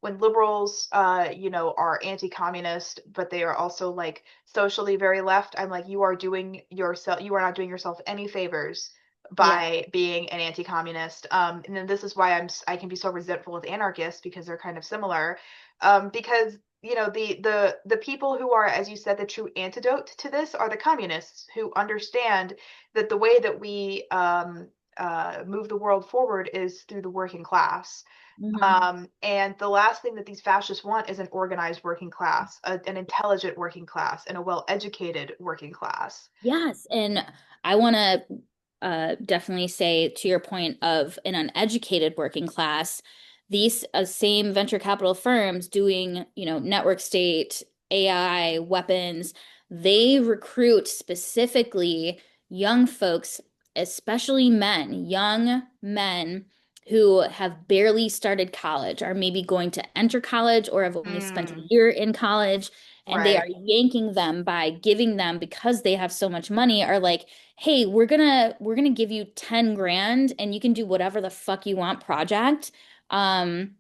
when liberals are anti-communist but they are also like socially very left, I'm like you are not doing yourself any favors Yeah. by being an anti-communist. And then this is why I can be so resentful of anarchists because they're kind of similar. Because the people who are, as you said, the true antidote to this are the communists who understand that the way that we move the world forward is through the working class. Mhm. And the last thing that these fascists want is an organized working class, an intelligent working class, and a well-educated working class. Yes, and I want to definitely say to your point of an uneducated working class, these same venture capital firms doing, network state, AI, weapons, they recruit specifically young folks, especially men, young men who have barely started college, are maybe going to enter college or have only spent a Mm, year in college and they are right. yanking them by giving them because they have so much money are like, hey, we're gonna give you 10 grand and you can do whatever the fuck you want project um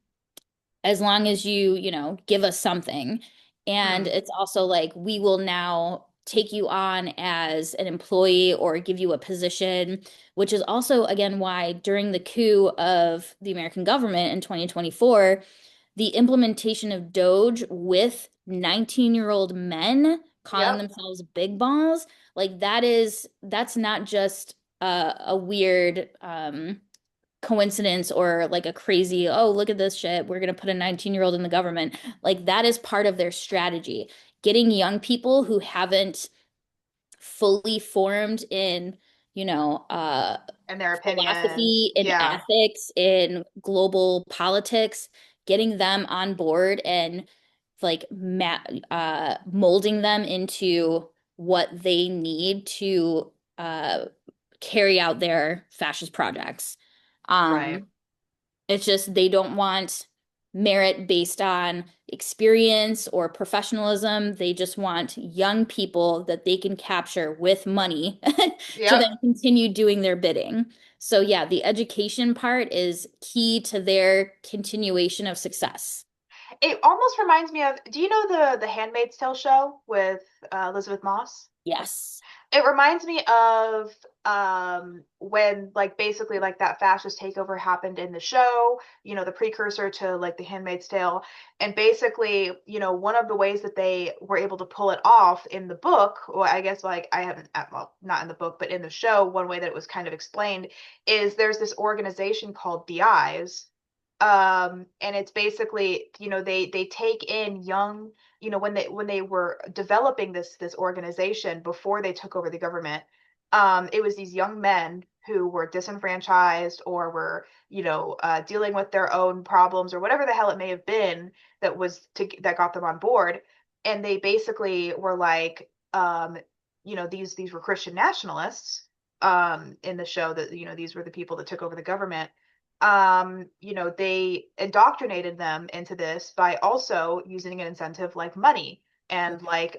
as long as give us something. And Mm, it's also like we will now take you on as an employee or give you a position, which is also again why during the coup of the American government in 2024 the implementation of Doge with 19-year-old men calling yep. themselves big balls, like that's not just a weird coincidence or like a crazy, oh, look at this shit, we're going to put a 19-year-old in the government. Like that is part of their strategy. Getting young people who haven't fully formed in, you know, uh, And their opinions. philosophy, in Yeah. ethics, in global politics, getting them on board and like molding them into what they need to carry out their fascist projects. Right. It's just they don't want. merit based on experience or professionalism. They just want young people that they can capture with money to Yep. then continue doing their bidding. So yeah, the education part is key to their continuation of success. It almost reminds me of, do you know the Handmaid's Tale show with Elizabeth Moss? Yes. It reminds me of when like basically like that fascist takeover happened in the show, you know, the precursor to like the Handmaid's Tale. And basically, you know, one of the ways that they were able to pull it off in the book, or I guess like I haven't, well, not in the book, but in the show, one way that it was kind of explained is there's this organization called the Eyes. And it's basically, you know, they take in young, you know, when they were developing this organization before they took over the government, it was these young men who were disenfranchised or were, you know, dealing with their own problems or whatever the hell it may have been that got them on board. And they basically were like, you know, these were Christian nationalists in the show, that, you know, these were the people that took over the government. You know, they indoctrinated them into this by also using an incentive like money and like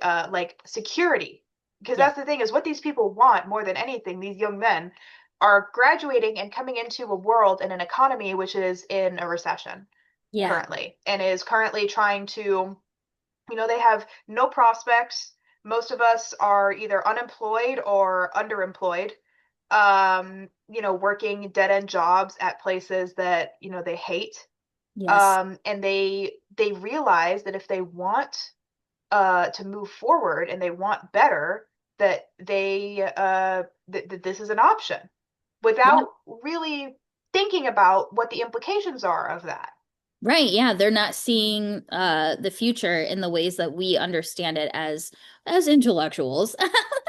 security. Because Yeah. that's the thing, is what these people want more than anything, these young men are graduating and coming into a world and an economy which is in a recession Yeah. currently, and is currently trying to, you know, they have no prospects. Most of us are either unemployed or underemployed, you know, working dead end jobs at places that, you know, they hate. Yes. And they realize that if they want to move forward and they want better, that that this is an option Yeah. without really thinking about what the implications are of that. Right. Yeah. They're not seeing the future in the ways that we understand it as intellectuals.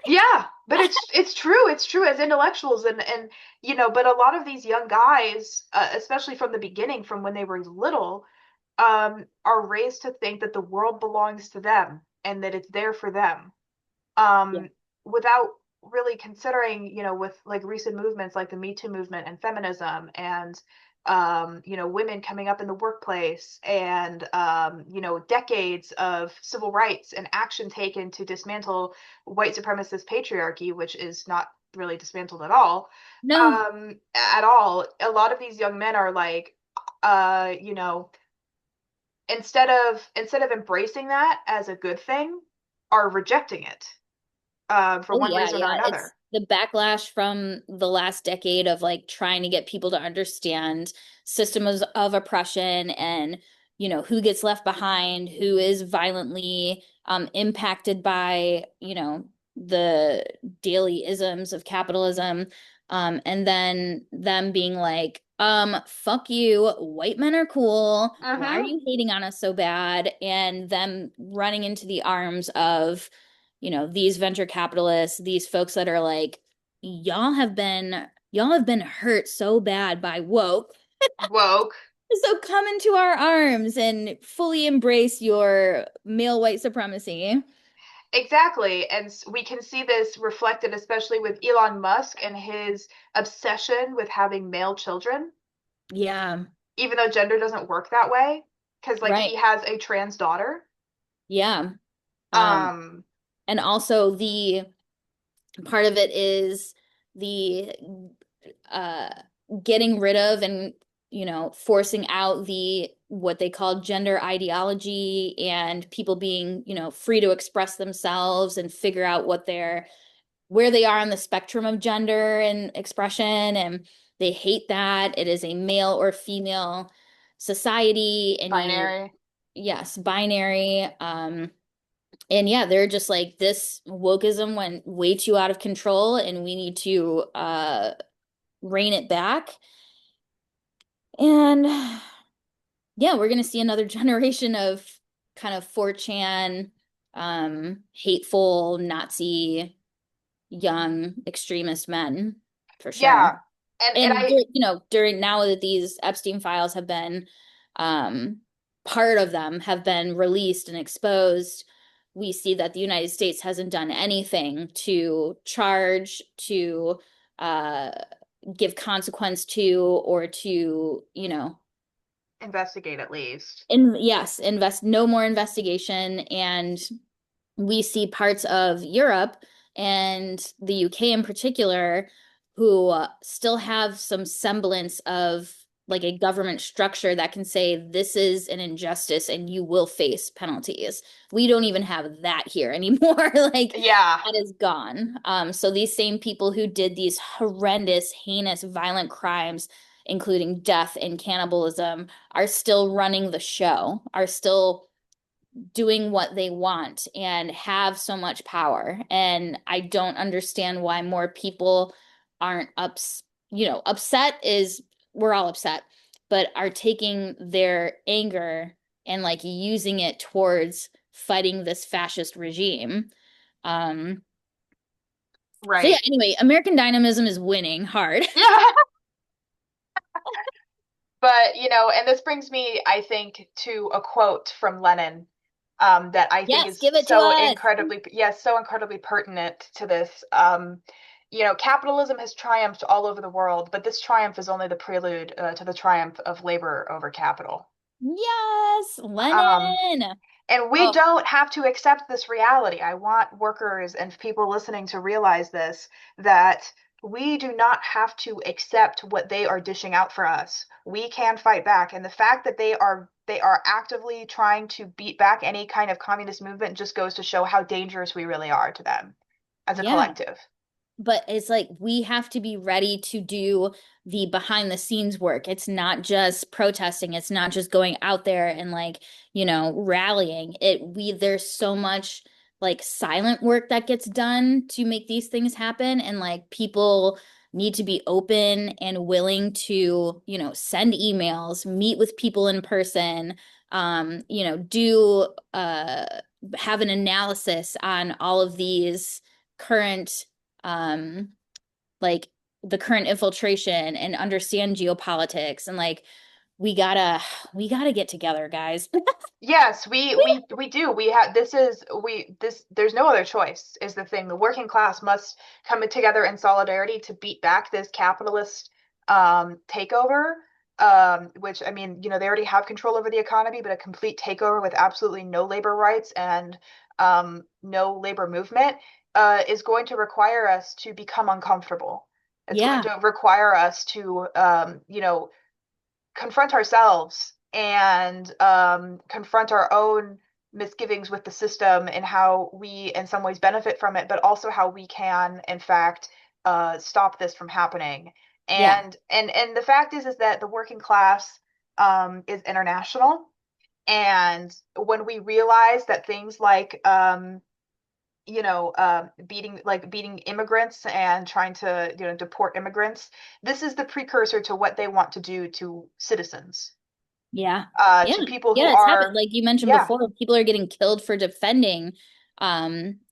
Yeah, but it's true as intellectuals, and you know, but a lot of these young guys, especially from the beginning, from when they were little, are raised to think that the world belongs to them and that it's there for them, Yeah. um, without really considering, you know, with like recent movements like the Me Too movement and feminism and you know, women coming up in the workplace and you know, decades of civil rights and action taken to dismantle white supremacist patriarchy, which is not really dismantled at all. No. At all. A lot of these young men are like, you know, instead of embracing that as a good thing, are rejecting it for Oh one yeah, reason or yeah. It's another. the backlash from the last decade of like trying to get people to understand systems of oppression and, you know, who gets left behind, who is violently impacted by, you know, the daily isms of capitalism. And then them being like, fuck you, white men are cool. Why are Mm-hmm. you hating on us so bad? And them running into the arms of, you know, these venture capitalists, these folks that are like, y'all have been hurt so bad by woke. Woke. So come into our arms and fully embrace your male white supremacy. Exactly. And we can see this reflected especially with Elon Musk and his obsession with having male children, Yeah, even though gender doesn't work that way, because like right. he has a trans daughter. Yeah. Um, Um, and also the part of it is the uh getting rid of and, you know, forcing out the what they call gender ideology and people being, you know, free to express themselves and figure out what they're where they are on the spectrum of gender and expression, and they hate that it is a male or female society and you, binary. yes, binary. And yeah, they're just like, this wokeism went way too out of control and we need to rein it back. And yeah, we're gonna see another generation of kind of 4chan, hateful Nazi young extremist men for Yeah. sure. And And I you know, during now that these Epstein files have been um part of them have been released and exposed, we see that the United States hasn't done anything to charge, to uh give consequence to, or to, you know, Investigate at least. Yes, invest no more investigation. And we see parts of Europe and the UK in particular who still have some semblance of like a government structure that can say this is an injustice and you will face penalties. We don't even have that here anymore. Like Yeah. that is gone. So these same people who did these horrendous, heinous, violent crimes, including death and cannibalism, are still running the show, are still doing what they want and have so much power. And I don't understand why more people aren't upset is we're all upset, but are taking their anger and like using it towards fighting this fascist regime. Um, so yeah, Right. anyway, American Dynamism is winning hard. Yeah. But, and this brings me, I think, to a quote from Lenin, that I think Yes, is give it to us. yes, so incredibly pertinent to this. Capitalism has triumphed all over the world, but this triumph is only the prelude to the triumph of labor over capital. Yes, Um, Lenin. and we Oh, don't have to accept this reality. I want workers and people listening to realize this, that we do not have to accept what they are dishing out for us. We can fight back. And the fact that they are actively trying to beat back any kind of communist movement just goes to show how dangerous we really are to them as a yeah. collective. But it's like we have to be ready to do the behind the scenes work. It's not just protesting, it's not just going out there and like, rallying. There's so much like silent work that gets done to make these things happen, and like people need to be open and willing to, send emails, meet with people in person, do have an analysis on all of these current um like the current infiltration and understand geopolitics, and like we gotta we gotta get together, guys. Yes, we do. We have this is we this there's no other choice is the thing. The working class must come together in solidarity to beat back this capitalist takeover. Which I mean, they already have control over the economy, but a complete takeover with absolutely no labor rights and no labor movement is going to require us to become uncomfortable. It's going Yeah, to require us to confront ourselves and confront our own misgivings with the system and how we in some ways benefit from it, but also how we can in fact stop this from happening. yeah, And the fact is that the working class is international, and when we realize that things like beating immigrants and trying to deport immigrants, this is the precursor to what they want to do to citizens, yeah, yeah, to people who yeah. It's happened. are, Like you mentioned yeah, before, people are getting killed for defending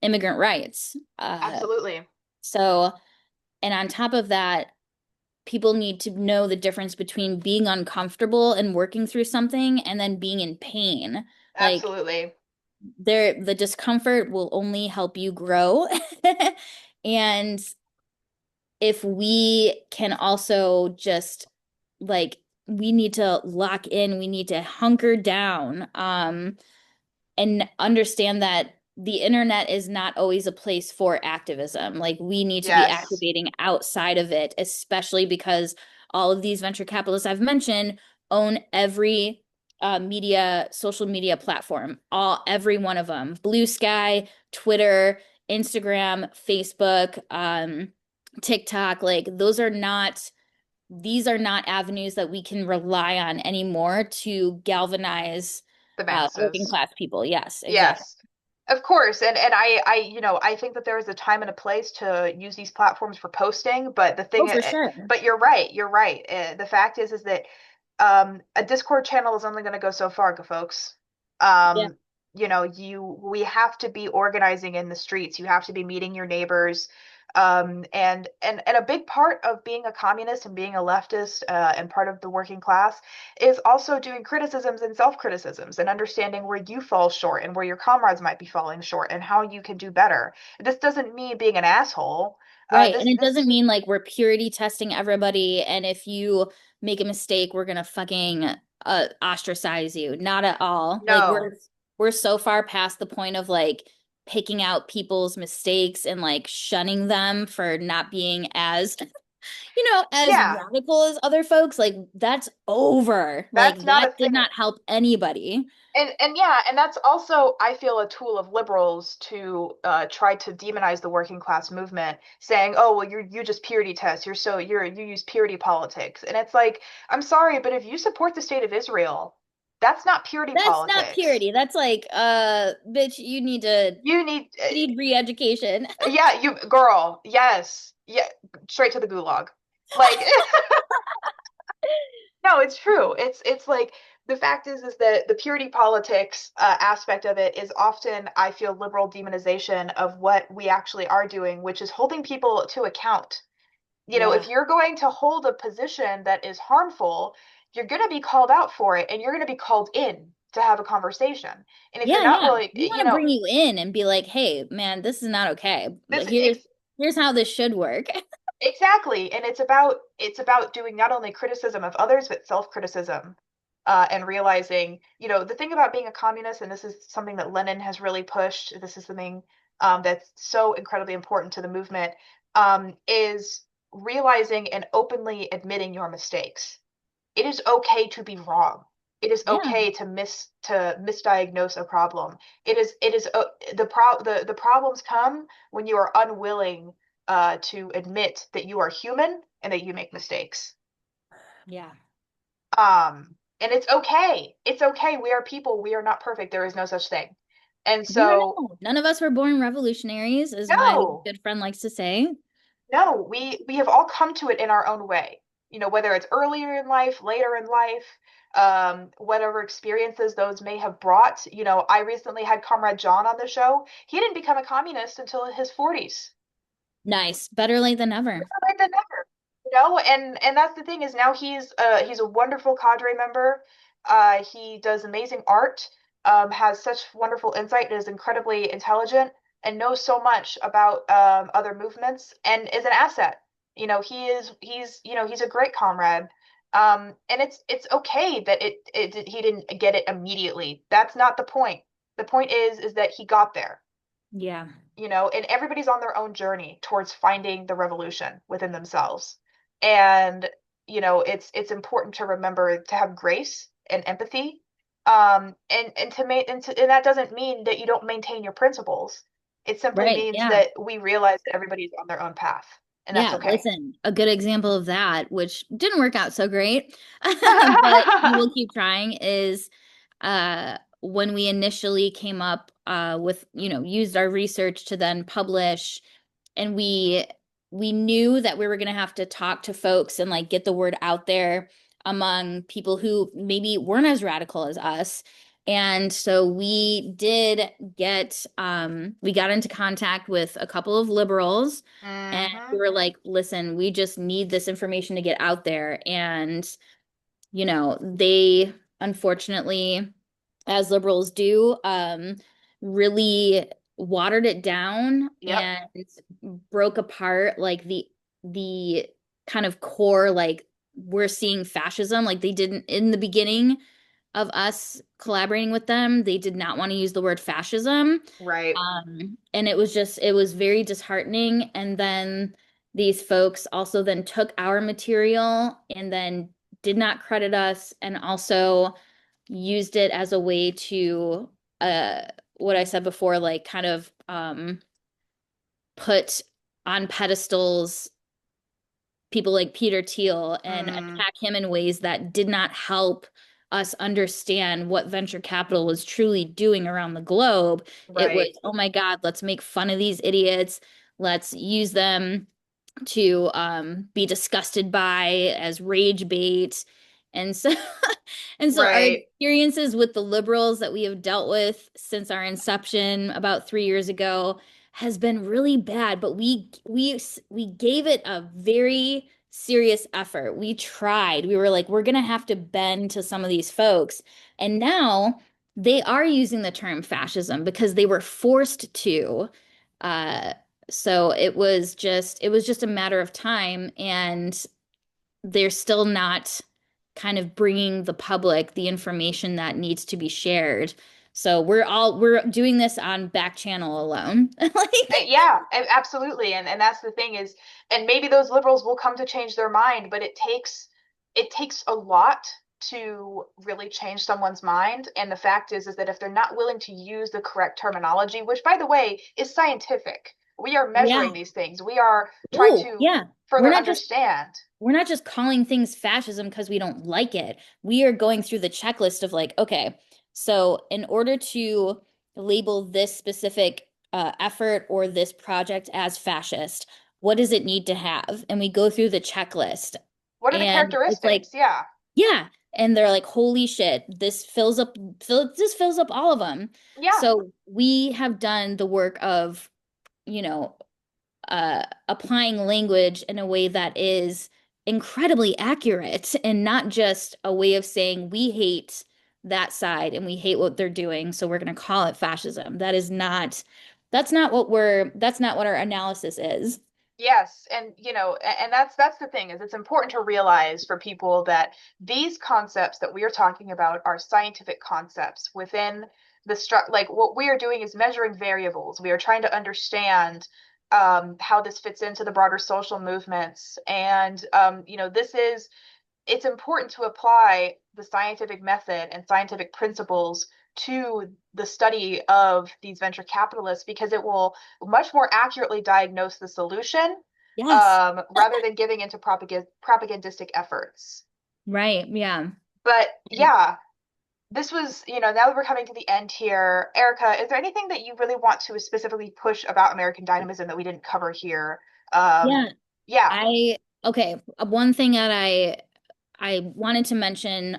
immigrant rights. absolutely. So and on top of that, people need to know the difference between being uncomfortable and working through something and then being in pain. Like Absolutely. the discomfort will only help you grow. And if we can also just like we need to lock in, we need to hunker down, and understand that the internet is not always a place for activism. Like we need to be Yes. activating outside of it, especially because all of these venture capitalists I've mentioned own every social media platform, every one of them. Blue Sky, Twitter, Instagram, Facebook, TikTok, like these are not avenues that we can rely on anymore to galvanize The working masses. class people. Yes, exactly. Yes. Of course. And I think that there is a time and a place to use these platforms for posting, but Oh, for sure. but you're right. You're right. The fact is that a Discord channel is only going to go so far, folks. Yeah. We have to be organizing in the streets. You have to be meeting your neighbors. And a big part of being a communist and being a leftist and part of the working class is also doing criticisms and self-criticisms and understanding where you fall short and where your comrades might be falling short and how you can do better. This doesn't mean being an asshole. Right. And it doesn't This mean like we're purity testing everybody. And if you make a mistake, we're gonna fucking ostracize you, not at all. Like No. we're so far past the point of like picking out people's mistakes and like shunning them for not being as as Yeah, radical as other folks. Like that's over. Like that's not that a did thing. not help anybody. And yeah, and that's also, I feel, a tool of liberals to try to demonize the working class movement, saying, "Oh, well, you just purity test. You use purity politics." And it's like, I'm sorry, but if you support the state of Israel, that's not purity That's not politics. purity. That's like, bitch, You need, you need re-education. yeah, you girl, yes, yeah, straight to the gulag. Like, no, it's true. It's like the fact is that the purity politics aspect of it is often, I feel, liberal demonization of what we actually are doing, which is holding people to account. You know, Yeah. if you're going to hold a position that is harmful, you're going to be called out for it, and you're going to be called in to have a conversation. And if you're Yeah, not yeah. willing, We want to bring you in and be like, hey, man, this is not okay. this Like, here's how this should work. exactly, and it's about doing not only criticism of others but self-criticism, and realizing, the thing about being a communist, and this is something that Lenin has really pushed. This is something that's so incredibly important to the movement, is realizing and openly admitting your mistakes. It is okay to be wrong. It is Yeah, okay to misdiagnose a problem. The problems come when you are unwilling to admit that you are human and that you make mistakes. yeah. And it's okay. It's okay. We are people. We are not perfect. There is no such thing. And No, so, no. None of us were born revolutionaries, as my no, good friend likes to say. no, we have all come to it in our own way. Whether it's earlier in life, later in life, whatever experiences those may have brought. I recently had Comrade John on the show. He didn't become a communist until his 40s. Nice. Better late than never. Right than never. And that's the thing, is now he's a wonderful cadre member. He does amazing art, has such wonderful insight, is incredibly intelligent, and knows so much about other movements, and is an asset. He's a great comrade. And it's okay that he didn't get it immediately. That's not the point. The point is that he got there. Yeah. And everybody's on their own journey towards finding the revolution within themselves. And it's important to remember to have grace and empathy, and that doesn't mean that you don't maintain your principles. It simply Right. means Yeah. that we realize that everybody's on their own path, and that's Yeah. okay. Listen, a good example of that, which didn't work out so great, but we will keep trying, is when we initially came up with, used our research to then publish, and we knew that we were going to have to talk to folks and like get the word out there among people who maybe weren't as radical as us. And so we got into contact with a couple of liberals, and we Hmm. were like, listen, we just need this information to get out there. And they unfortunately, as liberals do, really watered it down Yep. and broke apart like the kind of core, like we're seeing fascism. Like they didn't, in the beginning of us collaborating with them, they did not want to use the word fascism. Right. And it was very disheartening. And then these folks also then took our material and then did not credit us, and also used it as a way to, uh, what I said before, like kind of put on pedestals people like Peter Thiel and Mm, attack him in ways that did not help us understand what venture capital was truly doing around the globe. It was, right. oh my God, let's make fun of these idiots. Let's use them to be disgusted by as rage bait. And so and so our Right. experiences with the liberals that we have dealt with since our inception about 3 years ago has been really bad, but we gave it a very serious effort. We tried. We were like, we're gonna have to bend to some of these folks. And now they are using the term fascism because they were forced to. Uh, so it was just a matter of time, and they're still not kind of bringing the public the information that needs to be shared. So we're doing this on back channel alone. Like, Yeah, absolutely. And that's the thing is, and maybe those liberals will come to change their mind, but it takes a lot to really change someone's mind. And the fact is that if they're not willing to use the correct terminology, which by the way is scientific, we are yeah. measuring these things. We are trying Oh, to yeah. We're further not just understand. we're not just calling things fascism because we don't like it. We are going through the checklist of like, okay, so in order to label this specific effort or this project as fascist, what does it need to have? And we go through the checklist. What are the And it's like, characteristics? Yeah. yeah. And they're like, holy shit, this fills up all of them. Yeah. So we have done the work of, you know, applying language in a way that is incredibly accurate and not just a way of saying we hate that side and we hate what they're doing, so we're going to call it fascism. That's not what our analysis is. Yes, and and that's the thing is it's important to realize for people that these concepts that we are talking about are scientific concepts within the like what we are doing is measuring variables. We are trying to understand how this fits into the broader social movements, and this is it's important to apply the scientific method and scientific principles to the study of these venture capitalists because it will much more accurately diagnose the solution Yes. rather than giving into propagandistic efforts. Right. Yeah. But yeah, this was, now that we're coming to the end here, Erica, is there anything that you really want to specifically push about American dynamism that we didn't cover here? Um, Yeah. yeah. I okay. One thing that I wanted to mention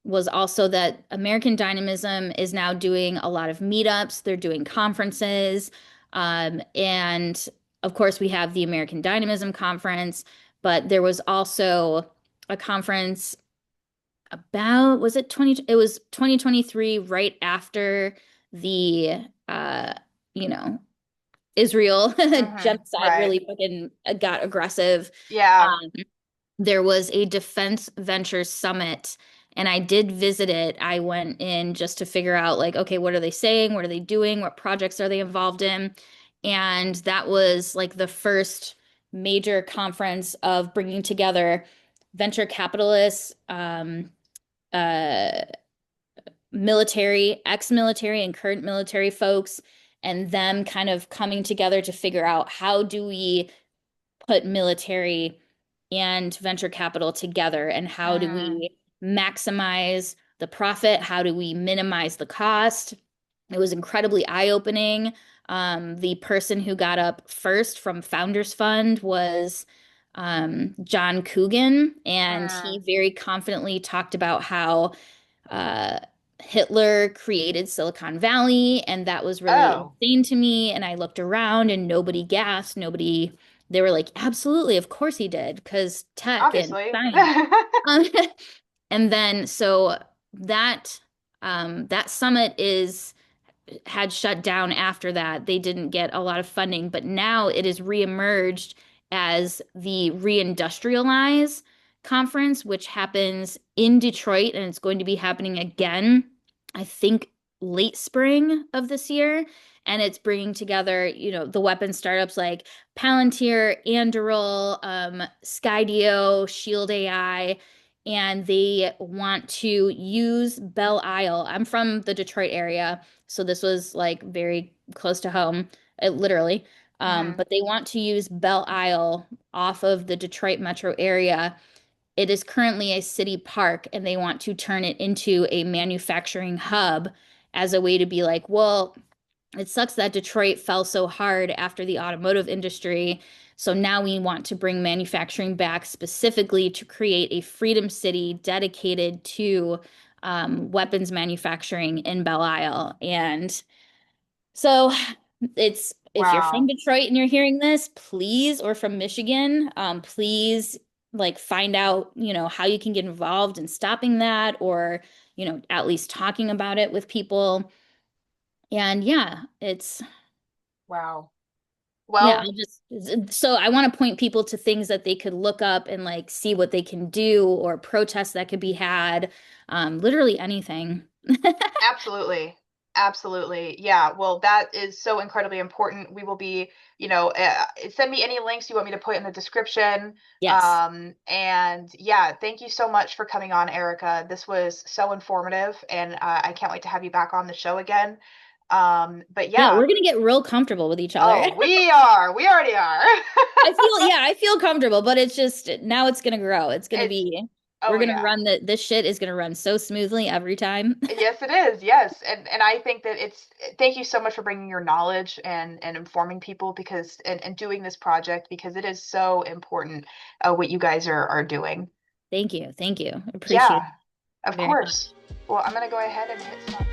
was also that American Dynamism is now doing a lot of meetups. They're doing conferences. And of course, we have the American Dynamism conference, but there was also a conference about, was it 20? It was 2023, right after the, you know, Israel genocide Right. really fucking got aggressive. Yeah. Um, there was a defense ventures summit and I did visit it. I went in just to figure out like, okay, what are they saying? What are they doing? What projects are they involved in? And that was like the first major conference of bringing together venture capitalists, uh, military, ex-military and current military folks, and them kind of coming together to figure out how do we put military and venture capital together and how do Mm. we maximize the profit? How do we minimize the cost? It was incredibly eye-opening. The person who got up first from Founders Fund was John Coogan, and he Mm. very confidently talked about how uh, Hitler created Silicon Valley, and that was really Oh, insane to me. And I looked around and nobody gasped, nobody, they were like, absolutely, of course he did, because tech and obviously. science. Um, and then so that that summit is had shut down after that. They didn't get a lot of funding, but now it is reemerged as the Reindustrialize conference, which happens in Detroit, and it's going to be happening again, I think, late spring of this year. And it's bringing together, the weapon startups like Palantir, Anduril, Skydio, Shield AI, and they want to use Belle Isle. I'm from the Detroit area, so this was like very close to home, literally. Hmm. But they want to use Belle Isle off of the Detroit metro area. It is currently a city park, and they want to turn it into a manufacturing hub as a way to be like, well, it sucks that Detroit fell so hard after the automotive industry. So now we want to bring manufacturing back specifically to create a freedom city dedicated to weapons manufacturing in Belle Isle. And so it's if you're from Wow. Detroit and you're hearing this, please, or from Michigan, please like find out, how you can get involved in stopping that or, at least talking about it with people. And yeah, it's Wow. Yeah, Well, I'll just so I want to point people to things that they could look up and like see what they can do or protests that could be had. Literally anything. absolutely. Absolutely. Yeah. Well, that is so incredibly important. We will be, send me any links you want me to put in the description. Yes. And yeah, thank you so much for coming on, Erica. This was so informative, and I can't wait to have you back on the show again. But Yeah, yeah. we're gonna get real comfortable with each other. Oh, we are. We already are. I feel comfortable, but it's just now it's gonna grow. It's gonna It's, be we're oh gonna yeah. run this shit is gonna run so smoothly every time. Yes, it is. Yes. And I think that thank you so much for bringing your knowledge and informing people and doing this project because it is so important what you guys are doing. Thank you. Thank you. Appreciate Yeah, it of very much. course. Well, I'm gonna go ahead and hit stop.